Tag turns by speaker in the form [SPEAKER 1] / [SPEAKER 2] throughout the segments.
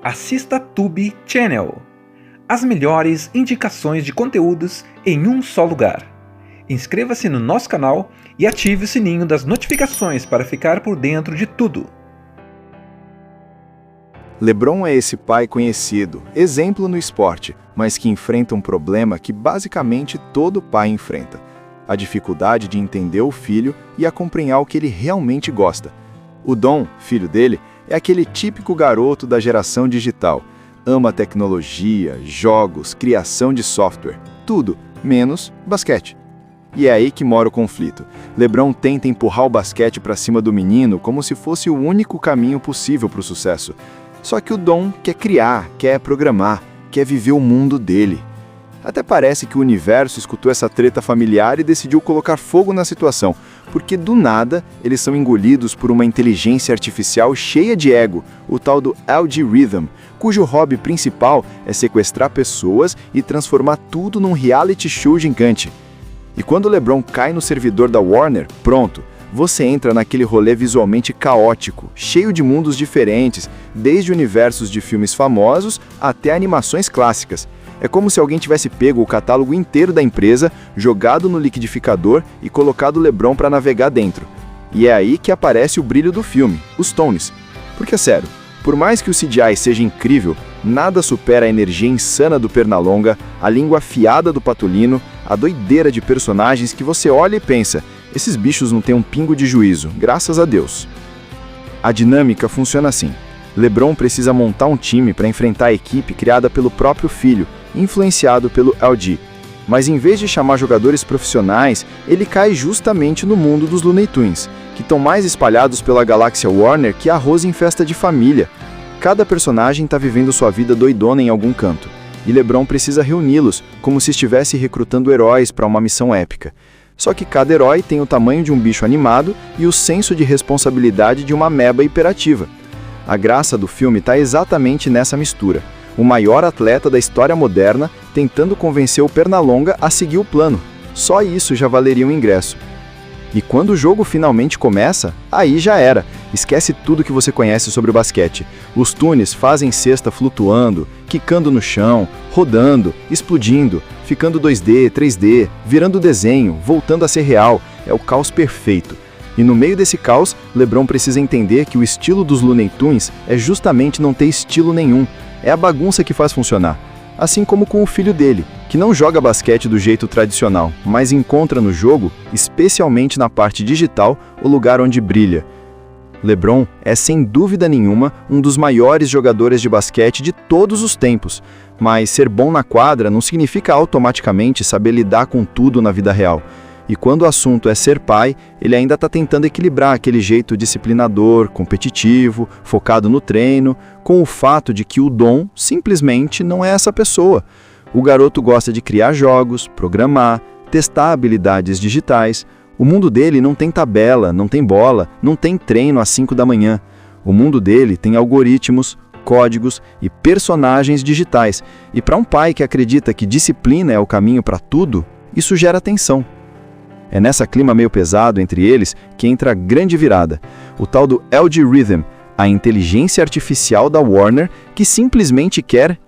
[SPEAKER 1] assista Tube Channel. As melhores indicações de conteúdos em um só lugar. Inscreva-se no nosso canal e ative o sininho das notificações para ficar por dentro de tudo.
[SPEAKER 2] LeBron é esse pai conhecido, exemplo no esporte, mas que enfrenta um problema que basicamente todo pai enfrenta: a dificuldade de entender o filho e acompanhar o que ele realmente gosta. O Dom, filho dele, é aquele típico garoto da geração digital. Ama tecnologia, jogos, criação de software, tudo, menos basquete. E é aí que mora o conflito. LeBron tenta empurrar o basquete para cima do menino como se fosse o único caminho possível para o sucesso. Só que o Dom quer criar, quer programar, quer viver o mundo dele. Até parece que o universo escutou essa treta familiar e decidiu colocar fogo na situação, porque do nada eles são engolidos por uma inteligência artificial cheia de ego, o tal do Algorithm, cujo hobby principal é sequestrar pessoas e transformar tudo num reality show gigante. E quando LeBron cai no servidor da Warner, pronto, você entra naquele rolê visualmente caótico, cheio de mundos diferentes, desde universos de filmes famosos até animações clássicas. É como se alguém tivesse pego o catálogo inteiro da empresa, jogado no liquidificador e colocado LeBron para navegar dentro. E é aí que aparece o brilho do filme, os Tones. Porque, sério, por mais que o CGI seja incrível, nada supera a energia insana do Pernalonga, a língua afiada do Patolino, a doideira de personagens que você olha e pensa: esses bichos não têm um pingo de juízo, graças a Deus. A dinâmica funciona assim: LeBron precisa montar um time para enfrentar a equipe criada pelo próprio filho, influenciado pelo LG. Mas em vez de chamar jogadores profissionais, ele cai justamente no mundo dos Looney Tunes, que estão mais espalhados pela galáxia Warner que arroz em festa de família. Cada personagem está vivendo sua vida doidona em algum canto, e LeBron precisa reuni-los, como se estivesse recrutando heróis para uma missão épica. Só que cada herói tem o tamanho de um bicho animado e o senso de responsabilidade de uma ameba hiperativa. A graça do filme está exatamente nessa mistura: o maior atleta da história moderna tentando convencer o Pernalonga a seguir o plano. Só isso já valeria um ingresso. E quando o jogo finalmente começa, aí já era. Esquece tudo que você conhece sobre o basquete. Os Toons fazem cesta flutuando, quicando no chão, rodando, explodindo, ficando 2D, 3D, virando desenho, voltando a ser real. É o caos perfeito. E no meio desse caos, LeBron precisa entender que o estilo dos Looney Tunes é justamente não ter estilo nenhum. É a bagunça que faz funcionar. Assim como com o filho dele, que não joga basquete do jeito tradicional, mas encontra no jogo, especialmente na parte digital, o lugar onde brilha. LeBron é sem dúvida nenhuma um dos maiores jogadores de basquete de todos os tempos, mas ser bom na quadra não significa automaticamente saber lidar com tudo na vida real. E quando o assunto é ser pai, ele ainda está tentando equilibrar aquele jeito disciplinador, competitivo, focado no treino, com o fato de que o Dom simplesmente não é essa pessoa. O garoto gosta de criar jogos, programar, testar habilidades digitais. O mundo dele não tem tabela, não tem bola, não tem treino às 5 da manhã. O mundo dele tem algoritmos, códigos e personagens digitais. E para um pai que acredita que disciplina é o caminho para tudo, isso gera tensão. É nessa clima meio pesado entre eles que entra a grande virada, o tal do Algorithm, a inteligência artificial da Warner que simplesmente quer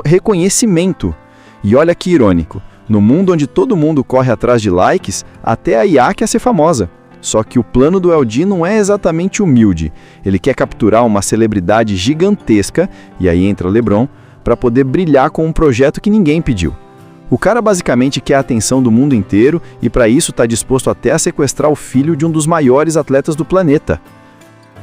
[SPEAKER 2] reconhecimento. E olha que irônico, no mundo onde todo mundo corre atrás de likes, até a IA quer ser famosa. Só que o plano do LG não é exatamente humilde, ele quer capturar uma celebridade gigantesca, e aí entra LeBron, para poder brilhar com um projeto que ninguém pediu. O cara basicamente quer a atenção do mundo inteiro e para isso está disposto até a sequestrar o filho de um dos maiores atletas do planeta.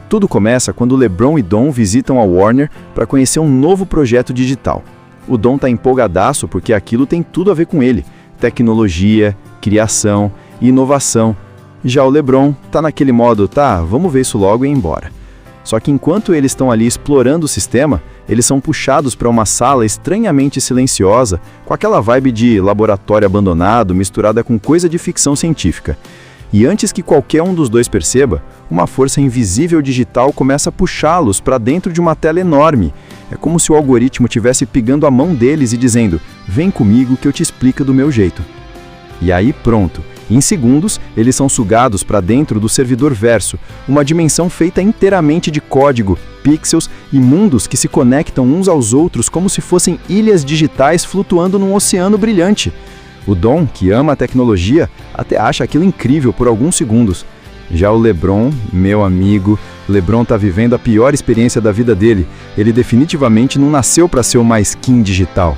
[SPEAKER 2] Tudo começa quando LeBron e Dom visitam a Warner para conhecer um novo projeto digital. O Dom está empolgadaço porque aquilo tem tudo a ver com ele: tecnologia, criação e inovação. Já o LeBron está naquele modo: tá, vamos ver isso logo e ir embora. Só que enquanto eles estão ali explorando o sistema, eles são puxados para uma sala estranhamente silenciosa, com aquela vibe de laboratório abandonado misturada com coisa de ficção científica. E antes que qualquer um dos dois perceba, uma força invisível digital começa a puxá-los para dentro de uma tela enorme. É como se o algoritmo estivesse pegando a mão deles e dizendo: vem comigo que eu te explico do meu jeito. E aí pronto, Em segundos, eles são sugados para dentro do servidor verso, uma dimensão feita inteiramente de código, pixels e mundos que se conectam uns aos outros como se fossem ilhas digitais flutuando num oceano brilhante. O Dom, que ama a tecnologia, até acha aquilo incrível por alguns segundos. Já o LeBron, meu amigo, LeBron tá vivendo a pior experiência da vida dele. Ele definitivamente não nasceu para ser uma skin digital.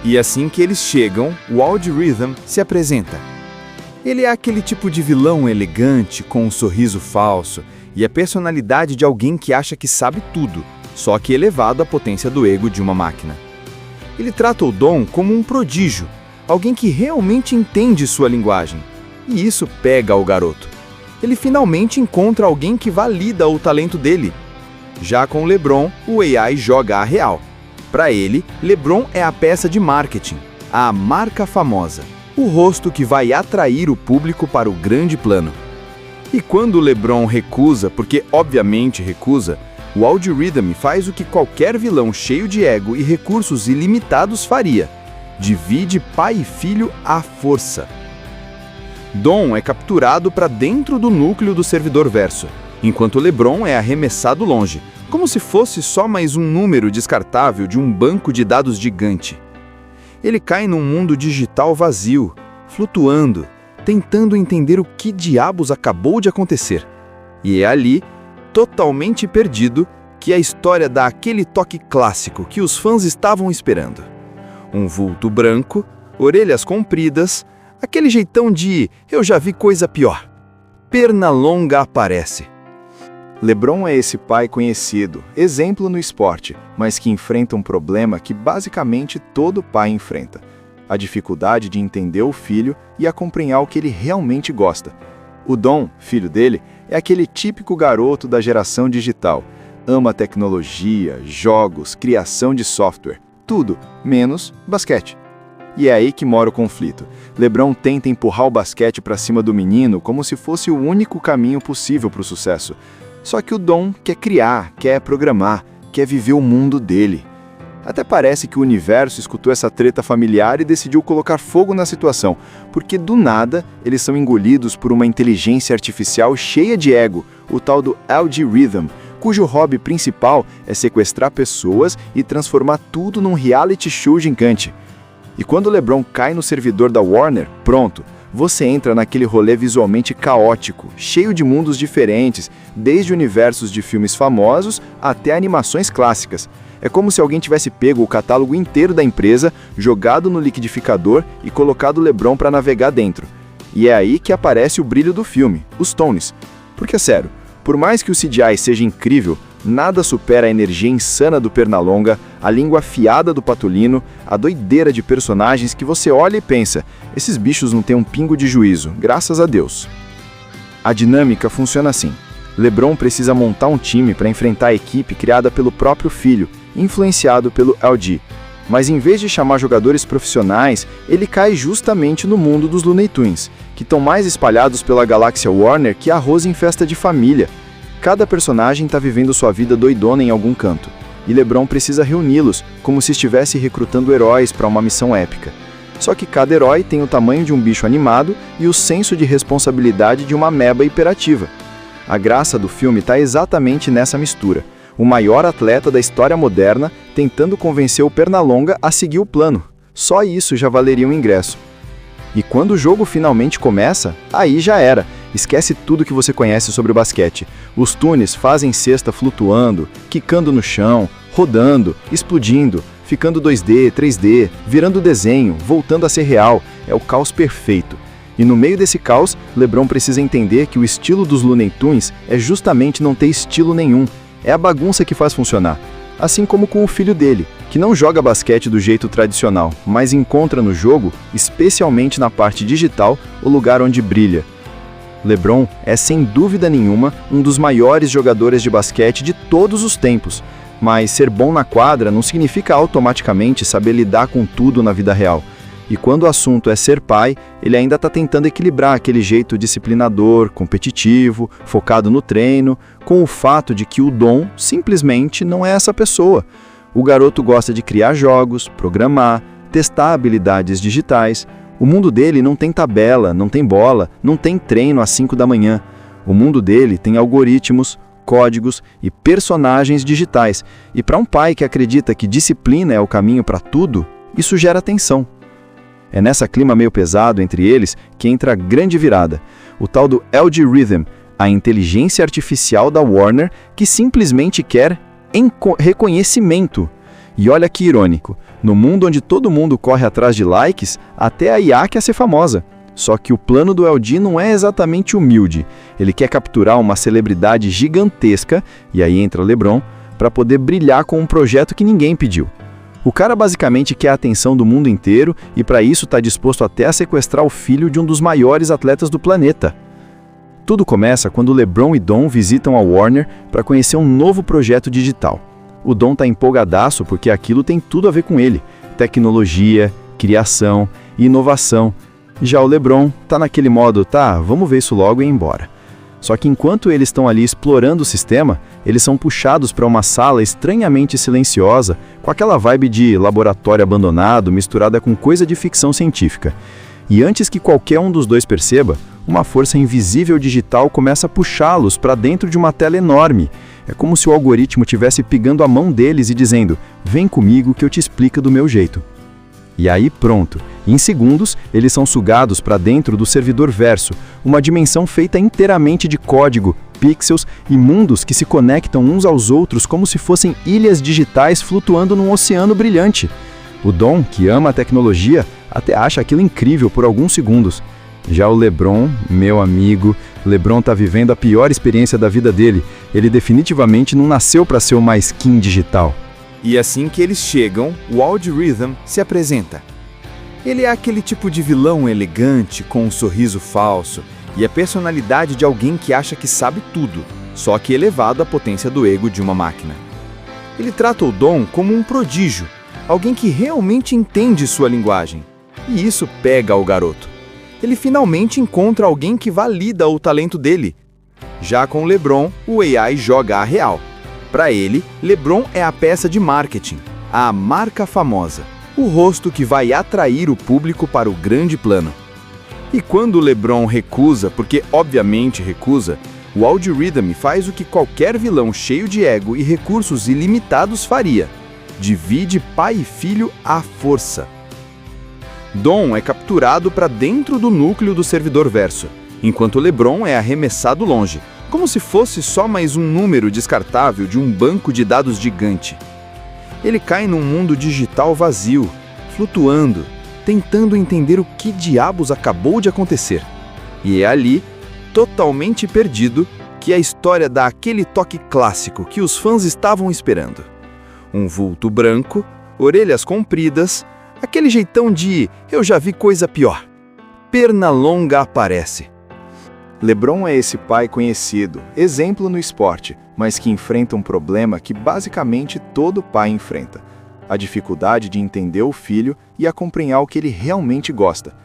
[SPEAKER 3] E assim que eles chegam, o Algorithm se apresenta. Ele é aquele tipo de vilão elegante, com um sorriso falso, e a personalidade de alguém que acha que sabe tudo, só que elevado à potência do ego de uma máquina. Ele trata o Dom como um prodígio, alguém que realmente entende sua linguagem. E isso pega o garoto. Ele finalmente encontra alguém que valida o talento dele. Já com LeBron, o AI joga a real. Para ele, LeBron é a peça de marketing, a marca famosa, o rosto que vai atrair o público para o grande plano. E quando o LeBron recusa, porque obviamente recusa, o Algorithm faz o que qualquer vilão cheio de ego e recursos ilimitados faria: divide pai e filho à força. Dom é capturado para dentro do núcleo do servidor verso, enquanto LeBron é arremessado longe, como se fosse só mais um número descartável de um banco de dados gigante. Ele cai num mundo digital vazio, flutuando, tentando entender o que diabos acabou de acontecer. E é ali, totalmente perdido, que a história dá aquele toque clássico que os fãs estavam esperando. Um vulto branco, orelhas compridas, aquele jeitão de "eu já vi coisa pior". Pernalonga aparece.
[SPEAKER 2] LeBron é esse pai conhecido, exemplo no esporte, mas que enfrenta um problema que basicamente todo pai enfrenta: a dificuldade de entender o filho e acompanhar o que ele realmente gosta. O Dom, filho dele, é aquele típico garoto da geração digital. Ama tecnologia, jogos, criação de software, tudo, menos basquete. E é aí que mora o conflito. LeBron tenta empurrar o basquete para cima do menino como se fosse o único caminho possível para o sucesso. Só que o Dom quer criar, quer programar, quer viver o mundo dele. Até parece que o universo escutou essa treta familiar e decidiu colocar fogo na situação, porque do nada eles são engolidos por uma inteligência artificial cheia de ego, o tal do Algorithm, cujo hobby principal é sequestrar pessoas e transformar tudo num reality show gigante. E quando LeBron cai no servidor da Warner, pronto, você entra naquele rolê visualmente caótico, cheio de mundos diferentes, desde universos de filmes famosos até animações clássicas. É como se alguém tivesse pego o catálogo inteiro da empresa, jogado no liquidificador e colocado LeBron para navegar dentro. E é aí que aparece o brilho do filme, os Tones. Porque, sério, por mais que o CGI seja incrível, nada supera a energia insana do Pernalonga, a língua afiada do Patolino, a doideira de personagens que você olha e pensa: esses bichos não têm um pingo de juízo, graças a Deus. A dinâmica funciona assim. LeBron precisa montar um time para enfrentar a equipe criada pelo próprio filho, influenciado pelo LG. Mas em vez de chamar jogadores profissionais, ele cai justamente no mundo dos Looney Tunes, que estão mais espalhados pela galáxia Warner que arroz em festa de família. Cada personagem está vivendo sua vida doidona em algum canto, e LeBron precisa reuni-los, como se estivesse recrutando heróis para uma missão épica. Só que cada herói tem o tamanho de um bicho animado e o senso de responsabilidade de uma ameba hiperativa. A graça do filme está exatamente nessa mistura: o maior atleta da história moderna tentando convencer o Pernalonga a seguir o plano. Só isso já valeria um ingresso. E quando o jogo finalmente começa, aí já era. Esquece tudo que você conhece sobre o basquete. Os Toons fazem cesta flutuando, quicando no chão, rodando, explodindo, ficando 2D, 3D, virando desenho, voltando a ser real. É o caos perfeito. E no meio desse caos, LeBron precisa entender que o estilo dos Looney Tunes é justamente não ter estilo nenhum. É a bagunça que faz funcionar. Assim como com o filho dele, que não joga basquete do jeito tradicional, mas encontra no jogo, especialmente na parte digital, o lugar onde brilha. LeBron é, sem dúvida nenhuma, um dos maiores jogadores de basquete de todos os tempos, mas ser bom na quadra não significa automaticamente saber lidar com tudo na vida real. E quando o assunto é ser pai, ele ainda está tentando equilibrar aquele jeito disciplinador, competitivo, focado no treino, com o fato de que o Dom simplesmente não é essa pessoa. O garoto gosta de criar jogos, programar, testar habilidades digitais. O mundo dele não tem tabela, não tem bola, não tem treino às 5 da manhã. O mundo dele tem algoritmos, códigos e personagens digitais. E para um pai que acredita que disciplina é o caminho para tudo, isso gera tensão. É nessa clima meio pesado entre eles que entra a grande virada. O tal do Algorithm, a inteligência artificial da Warner, que simplesmente quer reconhecimento. E olha que irônico, no mundo onde todo mundo corre atrás de likes, até a IA quer ser famosa. Só que o plano do LG não é exatamente humilde. Ele quer capturar uma celebridade gigantesca, e aí entra LeBron, para poder brilhar com um projeto que ninguém pediu. O cara basicamente quer a atenção do mundo inteiro e para isso está disposto até a sequestrar o filho de um dos maiores atletas do planeta. Tudo começa quando LeBron e Dom visitam a Warner para conhecer um novo projeto digital. O Dom está empolgadaço porque aquilo tem tudo a ver com ele. Tecnologia, criação e inovação. Já o LeBron tá naquele modo, tá, vamos ver isso logo e ir embora. Só que enquanto eles estão ali explorando o sistema, eles são puxados para uma sala estranhamente silenciosa, com aquela vibe de laboratório abandonado misturada com coisa de ficção científica. E antes que qualquer um dos dois perceba, uma força invisível digital começa a puxá-los para dentro de uma tela enorme. É como se o algoritmo estivesse pegando a mão deles e dizendo, vem comigo que eu te explico do meu jeito. E aí pronto, em segundos eles são sugados para dentro do servidor verso, uma dimensão feita inteiramente de código, pixels e mundos que se conectam uns aos outros como se fossem ilhas digitais flutuando num oceano brilhante. O Dom, que ama a tecnologia, até acha aquilo incrível por alguns segundos. Já o LeBron, meu amigo, LeBron tá vivendo a pior experiência da vida dele. Ele definitivamente não nasceu para ser uma skin digital.
[SPEAKER 3] E assim que eles chegam, o Algorithm se apresenta. Ele é aquele tipo de vilão elegante, com um sorriso falso, e a personalidade de alguém que acha que sabe tudo, só que elevado à potência do ego de uma máquina. Ele trata o Dom como um prodígio, alguém que realmente entende sua linguagem. E isso pega o garoto. Ele finalmente encontra alguém que valida o talento dele. Já com LeBron, o AI joga a real. Para ele, LeBron é a peça de marketing, a marca famosa, o rosto que vai atrair o público para o grande plano. E quando o LeBron recusa, porque obviamente recusa, o Algorithm faz o que qualquer vilão cheio de ego e recursos ilimitados faria: divide pai e filho à força. Dom é capturado para dentro do núcleo do servidor verso, enquanto LeBron é arremessado longe, como se fosse só mais um número descartável de um banco de dados gigante. Ele cai num mundo digital vazio, flutuando, tentando entender o que diabos acabou de acontecer. E é ali, totalmente perdido, que a história dá aquele toque clássico que os fãs estavam esperando. Um vulto branco, orelhas compridas, aquele jeitão de eu já vi coisa pior. Pernalonga aparece.
[SPEAKER 2] LeBron é esse pai conhecido, exemplo no esporte, mas que enfrenta um problema que basicamente todo pai enfrenta: a dificuldade de entender o filho e acompanhar o que ele realmente gosta.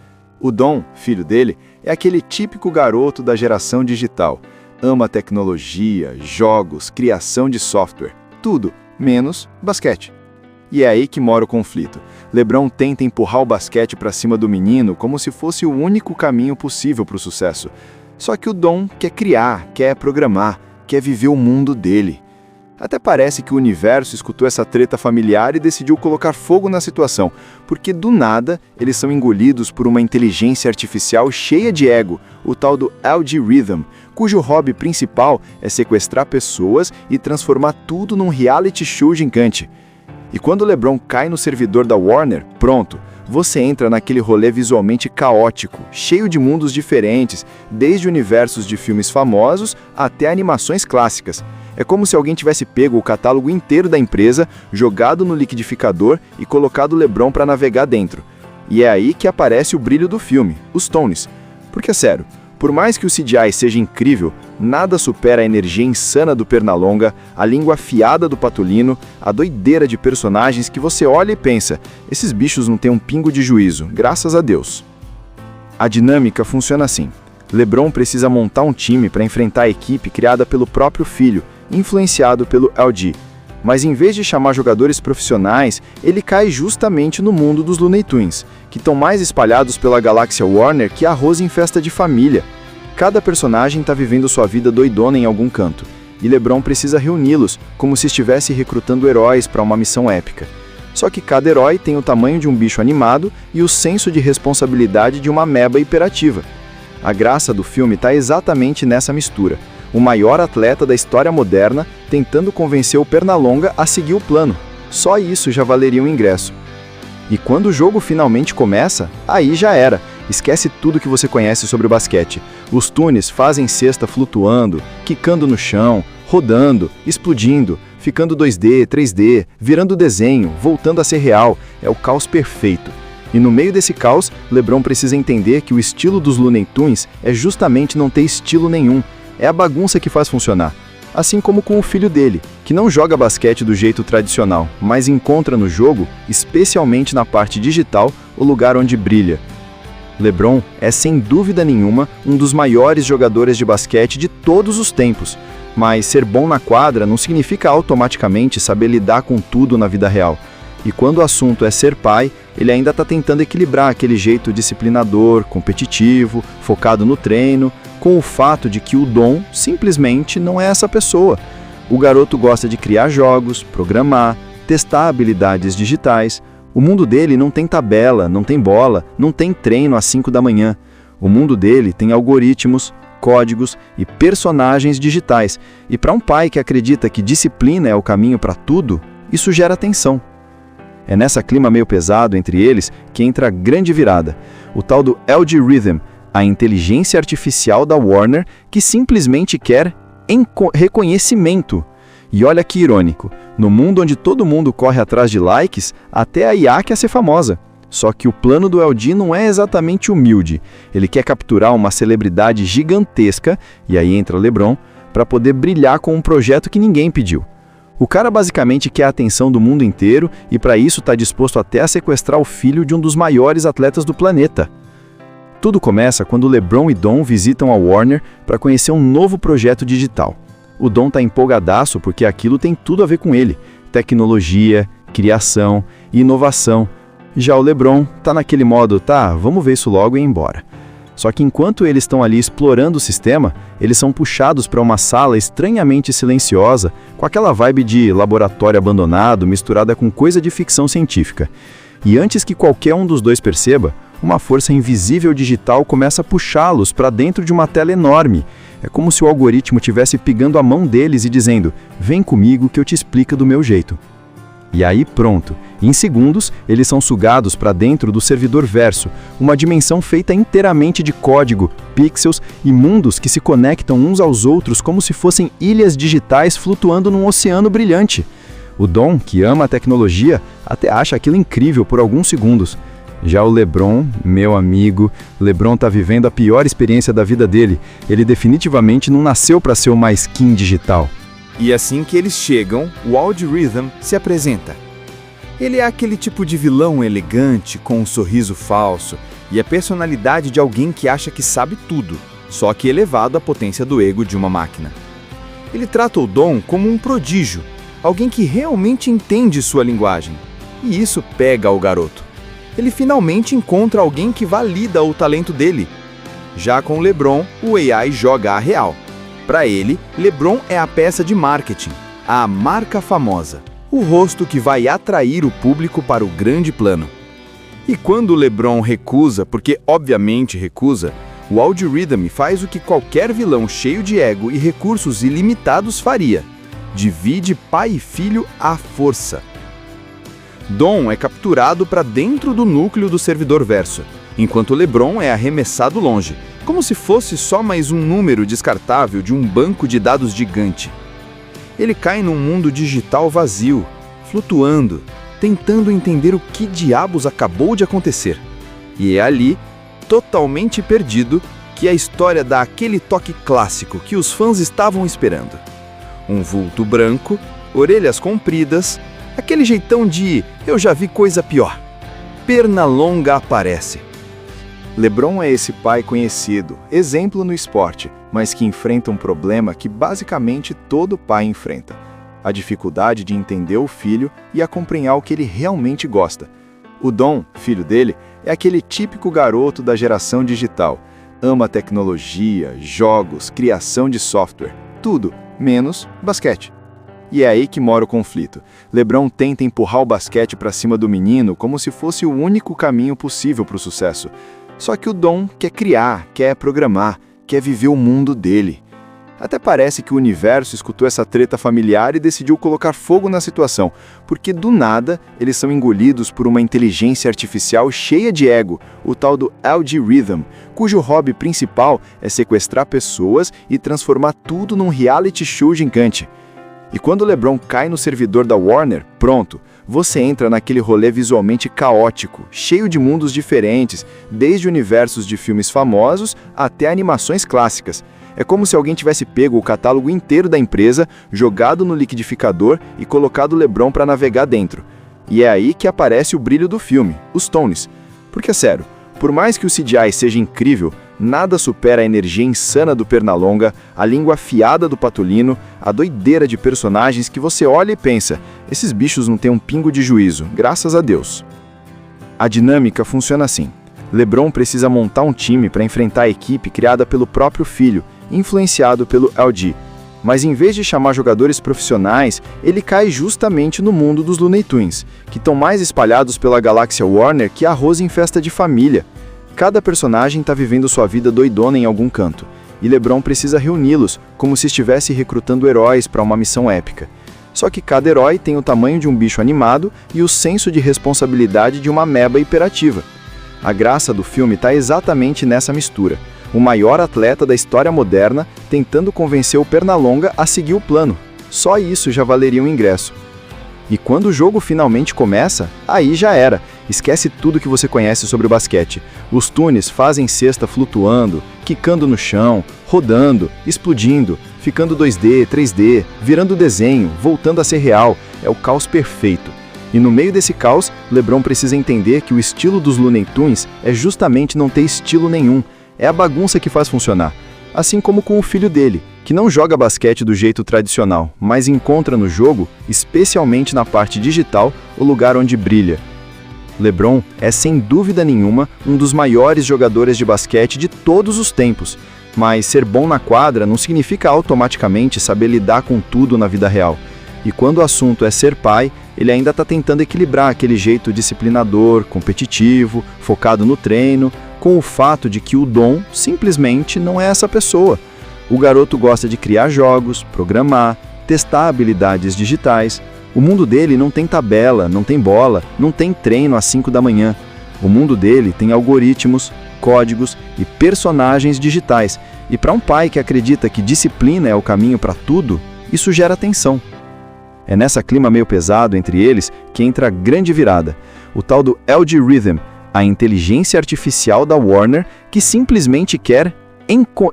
[SPEAKER 2] O Dom, filho dele, é aquele típico garoto da geração digital. Ama tecnologia, jogos, criação de software, tudo, menos basquete. E é aí que mora o conflito. LeBron tenta empurrar o basquete para cima do menino como se fosse o único caminho possível para o sucesso. Só que o Dom quer criar, quer programar, quer viver o mundo dele. Até parece que o universo escutou essa treta familiar e decidiu colocar fogo na situação, porque do nada eles são engolidos por uma inteligência artificial cheia de ego, o tal do Algorithm, cujo hobby principal é sequestrar pessoas e transformar tudo num reality show gigante. E quando LeBron cai no servidor da Warner, pronto, você entra naquele rolê visualmente caótico, cheio de mundos diferentes, desde universos de filmes famosos até animações clássicas. É como se alguém tivesse pego o catálogo inteiro da empresa, jogado no liquidificador e colocado LeBron para navegar dentro. E é aí que aparece o brilho do filme, os Tones. Porque, sério, por mais que o CGI seja incrível, nada supera a energia insana do Pernalonga, a língua afiada do Patolino, a doideira de personagens que você olha e pensa, esses bichos não têm um pingo de juízo, graças a Deus. A dinâmica funciona assim. LeBron precisa montar um time para enfrentar a equipe criada pelo próprio filho, influenciado pelo LG. Mas em vez de chamar jogadores profissionais, ele cai justamente no mundo dos Looney Tunes, que estão mais espalhados pela galáxia Warner que arroz em festa de família. Cada personagem está vivendo sua vida doidona em algum canto, e LeBron precisa reuni-los, como se estivesse recrutando heróis para uma missão épica. Só que cada herói tem o tamanho de um bicho animado e o senso de responsabilidade de uma ameba hiperativa. A graça do filme está exatamente nessa mistura. O maior atleta da história moderna tentando convencer o Pernalonga a seguir o plano. Só isso já valeria um ingresso. E quando o jogo finalmente começa, aí já era. Esquece tudo que você conhece sobre o basquete. Os Toons fazem cesta flutuando, quicando no chão, rodando, explodindo, ficando 2D, 3D, virando desenho, voltando a ser real. É o caos perfeito. E no meio desse caos, LeBron precisa entender que o estilo dos Looney Tunes é justamente não ter estilo nenhum. É a bagunça que faz funcionar. Assim como com o filho dele, que não joga basquete do jeito tradicional, mas encontra no jogo, especialmente na parte digital, o lugar onde brilha. LeBron é sem dúvida nenhuma um dos maiores jogadores de basquete de todos os tempos, mas ser bom na quadra não significa automaticamente saber lidar com tudo na vida real. E quando o assunto é ser pai, ele ainda está tentando equilibrar aquele jeito disciplinador, competitivo, focado no treino, com o fato de que o Dom simplesmente não é essa pessoa. O garoto gosta de criar jogos, programar, testar habilidades digitais. O mundo dele não tem tabela, não tem bola, não tem treino às 5 da manhã. O mundo dele tem algoritmos, códigos e personagens digitais. E para um pai que acredita que disciplina é o caminho para tudo, isso gera tensão. É nessa clima meio pesado entre eles que entra a grande virada, o tal do Algorithm, a inteligência artificial da Warner que simplesmente quer reconhecimento. E olha que irônico, no mundo onde todo mundo corre atrás de likes, até a IA quer ser famosa. Só que o plano do LG não é exatamente humilde, ele quer capturar uma celebridade gigantesca, e aí entra LeBron, para poder brilhar com um projeto que ninguém pediu. O cara basicamente quer a atenção do mundo inteiro e para isso está disposto até a sequestrar o filho de um dos maiores atletas do planeta. Tudo começa quando LeBron e Dom visitam a Warner para conhecer um novo projeto digital. O Dom está empolgadaço porque aquilo tem tudo a ver com ele. Tecnologia, criação e inovação. Já o LeBron está naquele modo, tá, vamos ver isso logo e ir embora. Só que enquanto eles estão ali explorando o sistema, eles são puxados para uma sala estranhamente silenciosa, com aquela vibe de laboratório abandonado misturada com coisa de ficção científica. E antes que qualquer um dos dois perceba, uma força invisível digital começa a puxá-los para dentro de uma tela enorme. É como se o algoritmo estivesse pegando a mão deles e dizendo, vem comigo que eu te explico do meu jeito. E aí pronto, em segundos, eles são sugados para dentro do servidor verso, uma dimensão feita inteiramente de código, pixels e mundos que se conectam uns aos outros como se fossem ilhas digitais flutuando num oceano brilhante. O Dom, que ama a tecnologia, até acha aquilo incrível por alguns segundos. Já o LeBron, meu amigo, LeBron tá vivendo a pior experiência da vida dele. Ele definitivamente não nasceu para ser uma skin digital.
[SPEAKER 3] E assim que eles chegam, o Algorithm se apresenta. Ele é aquele tipo de vilão elegante, com um sorriso falso, e a personalidade de alguém que acha que sabe tudo, só que elevado à potência do ego de uma máquina. Ele trata o Dom como um prodígio, alguém que realmente entende sua linguagem. E isso pega o garoto. Ele finalmente encontra alguém que valida o talento dele. Já com LeBron, o AI joga a real. Para ele, LeBron é a peça de marketing, a marca famosa, o rosto que vai atrair o público para o grande plano. E quando o LeBron recusa, porque obviamente recusa, o Algorithm faz o que qualquer vilão cheio de ego e recursos ilimitados faria: divide pai e filho à força. Dom é capturado para dentro do núcleo do servidor verso, enquanto LeBron é arremessado longe, como se fosse só mais um número descartável de um banco de dados gigante. Ele cai num mundo digital vazio, flutuando, tentando entender o que diabos acabou de acontecer. E é ali, totalmente perdido, que a história dá aquele toque clássico que os fãs estavam esperando. Um vulto branco, orelhas compridas, aquele jeitão de eu já vi coisa pior. Pernalonga aparece.
[SPEAKER 2] LeBron é esse pai conhecido, exemplo no esporte, mas que enfrenta um problema que basicamente todo pai enfrenta: a dificuldade de entender o filho e acompanhar o que ele realmente gosta. O Dom, filho dele, é aquele típico garoto da geração digital. Ama tecnologia, jogos, criação de software, tudo, menos basquete. E é aí que mora o conflito. LeBron tenta empurrar o basquete para cima do menino como se fosse o único caminho possível para o sucesso. Só que o Dom quer criar, quer programar, quer viver o mundo dele. Até parece que o universo escutou essa treta familiar e decidiu colocar fogo na situação, porque do nada eles são engolidos por uma inteligência artificial cheia de ego, o tal do Algorithm, cujo hobby principal é sequestrar pessoas e transformar tudo num reality show gigante. E quando LeBron cai no servidor da Warner, pronto, você entra naquele rolê visualmente caótico, cheio de mundos diferentes, desde universos de filmes famosos até animações clássicas. É como se alguém tivesse pego o catálogo inteiro da empresa, jogado no liquidificador e colocado LeBron para navegar dentro. E é aí que aparece o brilho do filme, os Tones. Porque, sério, por mais que o CGI seja incrível, nada supera a energia insana do Pernalonga, a língua afiada do Patolino, a doideira de personagens que você olha e pensa, esses bichos não têm um pingo de juízo, graças a Deus. A dinâmica funciona assim. LeBron precisa montar um time para enfrentar a equipe criada pelo próprio filho, influenciado pelo LG. Mas em vez de chamar jogadores profissionais, ele cai justamente no mundo dos Looney Tunes, que estão mais espalhados pela galáxia Warner que arroz em festa de família. Cada personagem está vivendo sua vida doidona em algum canto, e LeBron precisa reuni-los, como se estivesse recrutando heróis para uma missão épica. Só que cada herói tem o tamanho de um bicho animado e o senso de responsabilidade de uma ameba hiperativa. A graça do filme está exatamente nessa mistura. O maior atleta da história moderna tentando convencer o Pernalonga a seguir o plano. Só isso já valeria um ingresso. E quando o jogo finalmente começa, aí já era. Esquece tudo que você conhece sobre o basquete. Os Toons fazem cesta flutuando, quicando no chão, rodando, explodindo, ficando 2D, 3D, virando desenho, voltando a ser real. É o caos perfeito. E no meio desse caos, LeBron precisa entender que o estilo dos Looney Tunes é justamente não ter estilo nenhum. É a bagunça que faz funcionar. Assim como com o filho dele, que não joga basquete do jeito tradicional, mas encontra no jogo, especialmente na parte digital, o lugar onde brilha. LeBron é sem dúvida nenhuma um dos maiores jogadores de basquete de todos os tempos, mas ser bom na quadra não significa automaticamente saber lidar com tudo na vida real. E quando o assunto é ser pai, ele ainda está tentando equilibrar aquele jeito disciplinador, competitivo, focado no treino, com o fato de que o Dom simplesmente não é essa pessoa. O garoto gosta de criar jogos, programar, testar habilidades digitais. O mundo dele não tem tabela, não tem bola, não tem treino às 5 da manhã. O mundo dele tem algoritmos, códigos e personagens digitais. E para um pai que acredita que disciplina é o caminho para tudo, isso gera tensão. É nessa clima meio pesado entre eles que entra a grande virada, o tal do Algorithm, a inteligência artificial da Warner que simplesmente quer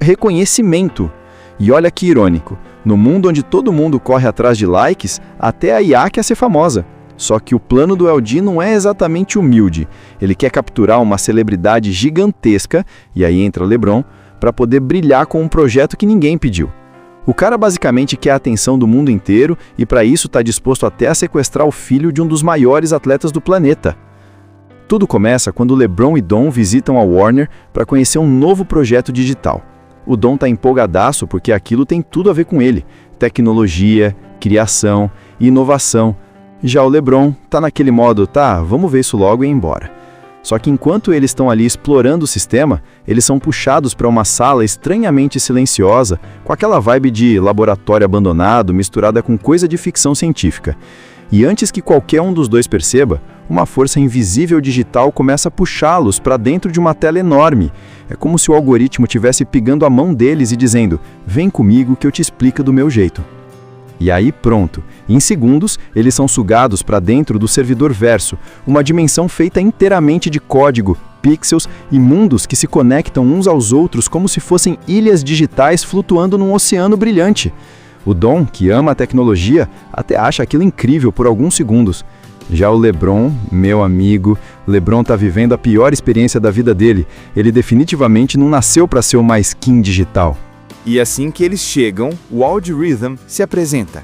[SPEAKER 2] reconhecimento. E olha que irônico, no mundo onde todo mundo corre atrás de likes, até a IA quer ser famosa. Só que o plano do LG não é exatamente humilde, ele quer capturar uma celebridade gigantesca, e aí entra LeBron, para poder brilhar com um projeto que ninguém pediu. O cara basicamente quer a atenção do mundo inteiro e para isso está disposto até a sequestrar o filho de um dos maiores atletas do planeta. Tudo começa quando LeBron e Dom visitam a Warner para conhecer um novo projeto digital. O Dom está empolgadaço porque aquilo tem tudo a ver com ele. Tecnologia, criação e inovação. Já o LeBron está naquele modo, tá, vamos ver isso logo e ir embora. Só que enquanto eles estão ali explorando o sistema, eles são puxados para uma sala estranhamente silenciosa, com aquela vibe de laboratório abandonado misturada com coisa de ficção científica. E antes que qualquer um dos dois perceba, uma força invisível digital começa a puxá-los para dentro de uma tela enorme. É como se o algoritmo estivesse pegando a mão deles e dizendo, vem comigo que eu te explico do meu jeito. E aí pronto, em segundos, eles são sugados para dentro do servidor verso, uma dimensão feita inteiramente de código, pixels e mundos que se conectam uns aos outros como se fossem ilhas digitais flutuando num oceano brilhante. O Dom, que ama a tecnologia, até acha aquilo incrível por alguns segundos. Já o LeBron, meu amigo, LeBron tá vivendo a pior experiência da vida dele. Ele definitivamente não nasceu para ser uma skin digital.
[SPEAKER 3] E assim que eles chegam, o Algorithm se apresenta.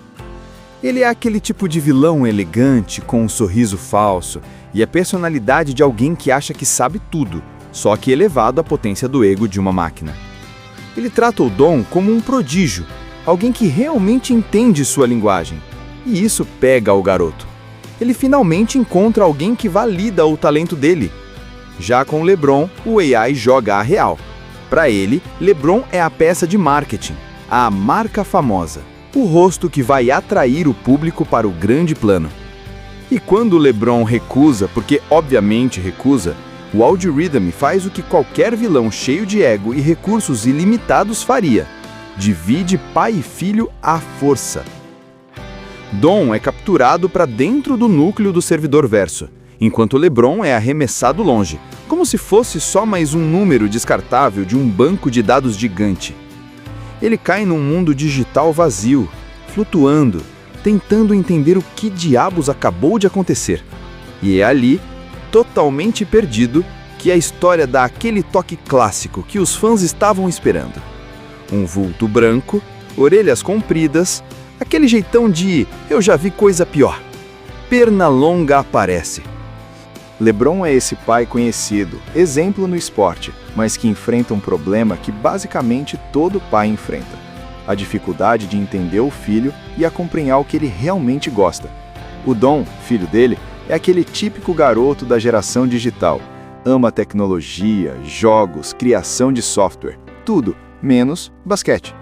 [SPEAKER 3] Ele é aquele tipo de vilão elegante, com um sorriso falso, e a personalidade de alguém que acha que sabe tudo, só que elevado à potência do ego de uma máquina. Ele trata o Dom como um prodígio, alguém que realmente entende sua linguagem. E isso pega o garoto. Ele finalmente encontra alguém que valida o talento dele. Já com LeBron, o AI joga a real. Para ele, LeBron é a peça de marketing, a marca famosa, o rosto que vai atrair o público para o grande plano. E quando o LeBron recusa, porque obviamente recusa, o Algorithm faz o que qualquer vilão cheio de ego e recursos ilimitados faria: divide pai e filho à força. Dom é capturado para dentro do núcleo do servidor verso, enquanto LeBron é arremessado longe, como se fosse só mais um número descartável de um banco de dados gigante. Ele cai num mundo digital vazio, flutuando, tentando entender o que diabos acabou de acontecer. E é ali, totalmente perdido, que a história dá aquele toque clássico que os fãs estavam esperando. Um vulto branco, orelhas compridas, aquele jeitão de "eu já vi coisa pior". Pernalonga aparece.
[SPEAKER 2] LeBron é esse pai conhecido, exemplo no esporte, mas que enfrenta um problema que basicamente todo pai enfrenta: a dificuldade de entender o filho e acompanhar o que ele realmente gosta. O Dom, filho dele, é aquele típico garoto da geração digital. Ama tecnologia, jogos, criação de software, tudo, menos basquete.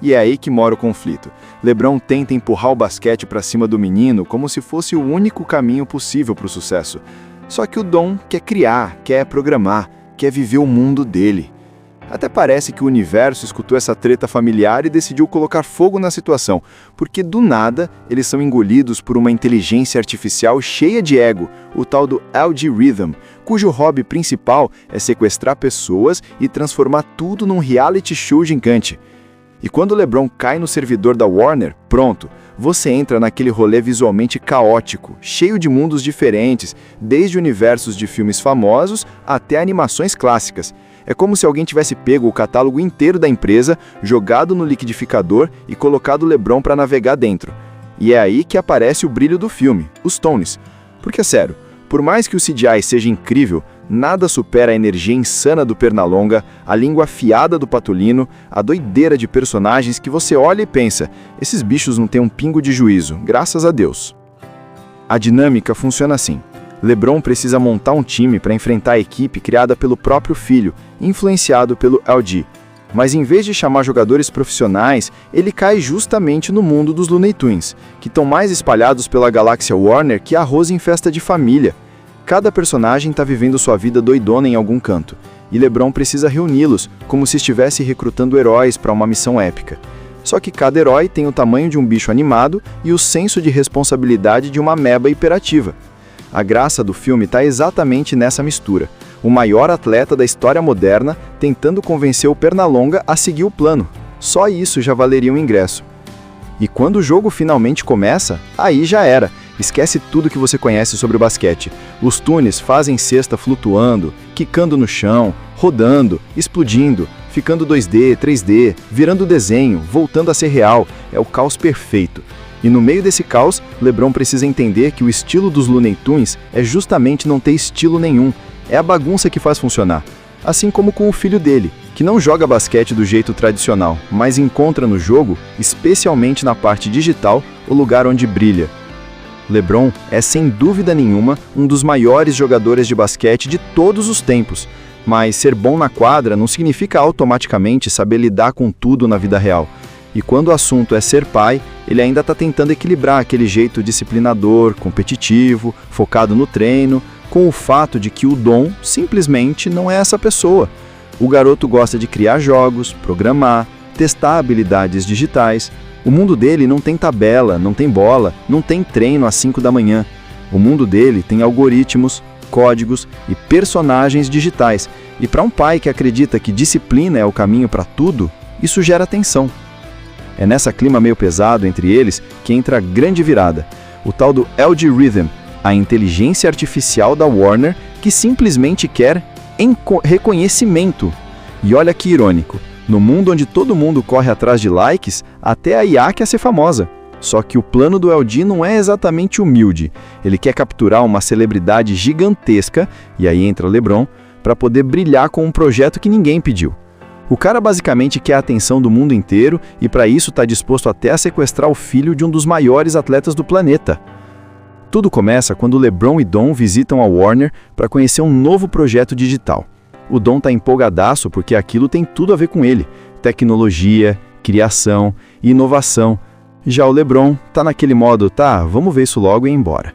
[SPEAKER 2] E é aí que mora o conflito. LeBron tenta empurrar o basquete para cima do menino como se fosse o único caminho possível para o sucesso. Só que o Dom quer criar, quer programar, quer viver o mundo dele. Até parece que o universo escutou essa treta familiar e decidiu colocar fogo na situação, porque do nada eles são engolidos por uma inteligência artificial cheia de ego, o tal do Algorithm, cujo hobby principal é sequestrar pessoas e transformar tudo num reality show gigante. E quando LeBron cai no servidor da Warner, pronto, você entra naquele rolê visualmente caótico, cheio de mundos diferentes, desde universos de filmes famosos até animações clássicas. É como se alguém tivesse pego o catálogo inteiro da empresa, jogado no liquidificador e colocado LeBron para navegar dentro. E é aí que aparece o brilho do filme, os Tones. Porque, sério, por mais que o CGI seja incrível, nada supera a energia insana do Pernalonga, a língua afiada do Patolino, a doideira de personagens que você olha e pensa: esses bichos não têm um pingo de juízo, graças a Deus. A dinâmica funciona assim. LeBron precisa montar um time para enfrentar a equipe criada pelo próprio filho, influenciado pelo LG. Mas em vez de chamar jogadores profissionais, ele cai justamente no mundo dos Looney Tunes, que estão mais espalhados pela galáxia Warner que arroz em festa de família. Cada personagem está vivendo sua vida doidona em algum canto, e LeBron precisa reuni-los, como se estivesse recrutando heróis para uma missão épica. Só que cada herói tem o tamanho de um bicho animado e o senso de responsabilidade de uma ameba hiperativa. A graça do filme está exatamente nessa mistura. O maior atleta da história moderna tentando convencer o Pernalonga a seguir o plano. Só isso já valeria um ingresso. E quando o jogo finalmente começa, aí já era. Esquece tudo que você conhece sobre o basquete. Os Toons fazem cesta flutuando, quicando no chão, rodando, explodindo, ficando 2D, 3D, virando desenho, voltando a ser real. É o caos perfeito. E no meio desse caos, LeBron precisa entender que o estilo dos Looney Tunes é justamente não ter estilo nenhum. É a bagunça que faz funcionar. Assim como com o filho dele, que não joga basquete do jeito tradicional, mas encontra no jogo, especialmente na parte digital, o lugar onde brilha. LeBron é sem dúvida nenhuma um dos maiores jogadores de basquete de todos os tempos, mas ser bom na quadra não significa automaticamente saber lidar com tudo na vida real. E quando o assunto é ser pai, ele ainda está tentando equilibrar aquele jeito disciplinador, competitivo, focado no treino, com o fato de que o Dom simplesmente não é essa pessoa. O garoto gosta de criar jogos, programar, testar habilidades digitais. O mundo dele não tem tabela, não tem bola, não tem treino às 5 da manhã. O mundo dele tem algoritmos, códigos e personagens digitais. E para um pai que acredita que disciplina é o caminho para tudo, isso gera tensão. É nessa clima meio pesado entre eles que entra a grande virada, o tal do Algorithm, a inteligência artificial da Warner que simplesmente quer reconhecimento. E olha que irônico, no mundo onde todo mundo corre atrás de likes, até a IA quer ser famosa. Só que o plano do LG não é exatamente humilde. Ele quer capturar uma celebridade gigantesca, e aí entra LeBron, para poder brilhar com um projeto que ninguém pediu. O cara basicamente quer a atenção do mundo inteiro e para isso está disposto até a sequestrar o filho de um dos maiores atletas do planeta. Tudo começa quando LeBron e Dom visitam a Warner para conhecer um novo projeto digital. O Dom está empolgadaço porque aquilo tem tudo a ver com ele. Tecnologia, criação e inovação. Já o LeBron tá naquele modo, tá, vamos ver isso logo e ir embora.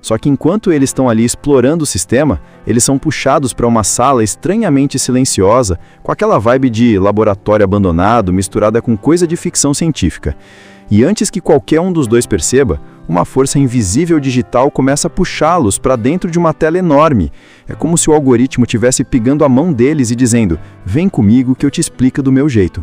[SPEAKER 2] Só que enquanto eles estão ali explorando o sistema, eles são puxados para uma sala estranhamente silenciosa, com aquela vibe de laboratório abandonado misturada com coisa de ficção científica. E antes que qualquer um dos dois perceba, uma força invisível digital começa a puxá-los para dentro de uma tela enorme. É como se o algoritmo estivesse pegando a mão deles e dizendo, vem comigo que eu te explico do meu jeito.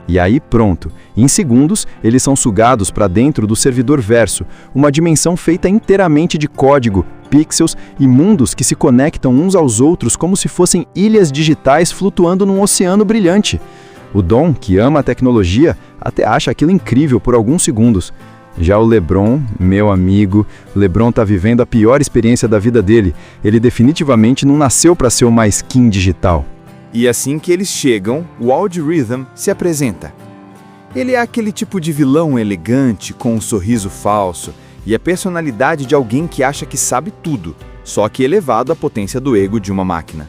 [SPEAKER 2] E aí pronto, em segundos, eles são sugados para dentro do servidor verso, uma dimensão feita inteiramente de código, pixels e mundos que se conectam uns aos outros como se fossem ilhas digitais flutuando num oceano brilhante. O Dom, que ama a tecnologia, até acha aquilo incrível por alguns segundos. Já o LeBron, meu amigo, LeBron tá vivendo a pior experiência da vida dele. Ele definitivamente não nasceu para ser uma skin digital.
[SPEAKER 3] E assim que eles chegam, o Wild Rhythm se apresenta. Ele é aquele tipo de vilão elegante, com um sorriso falso, e a personalidade de alguém que acha que sabe tudo, só que elevado à potência do ego de uma máquina.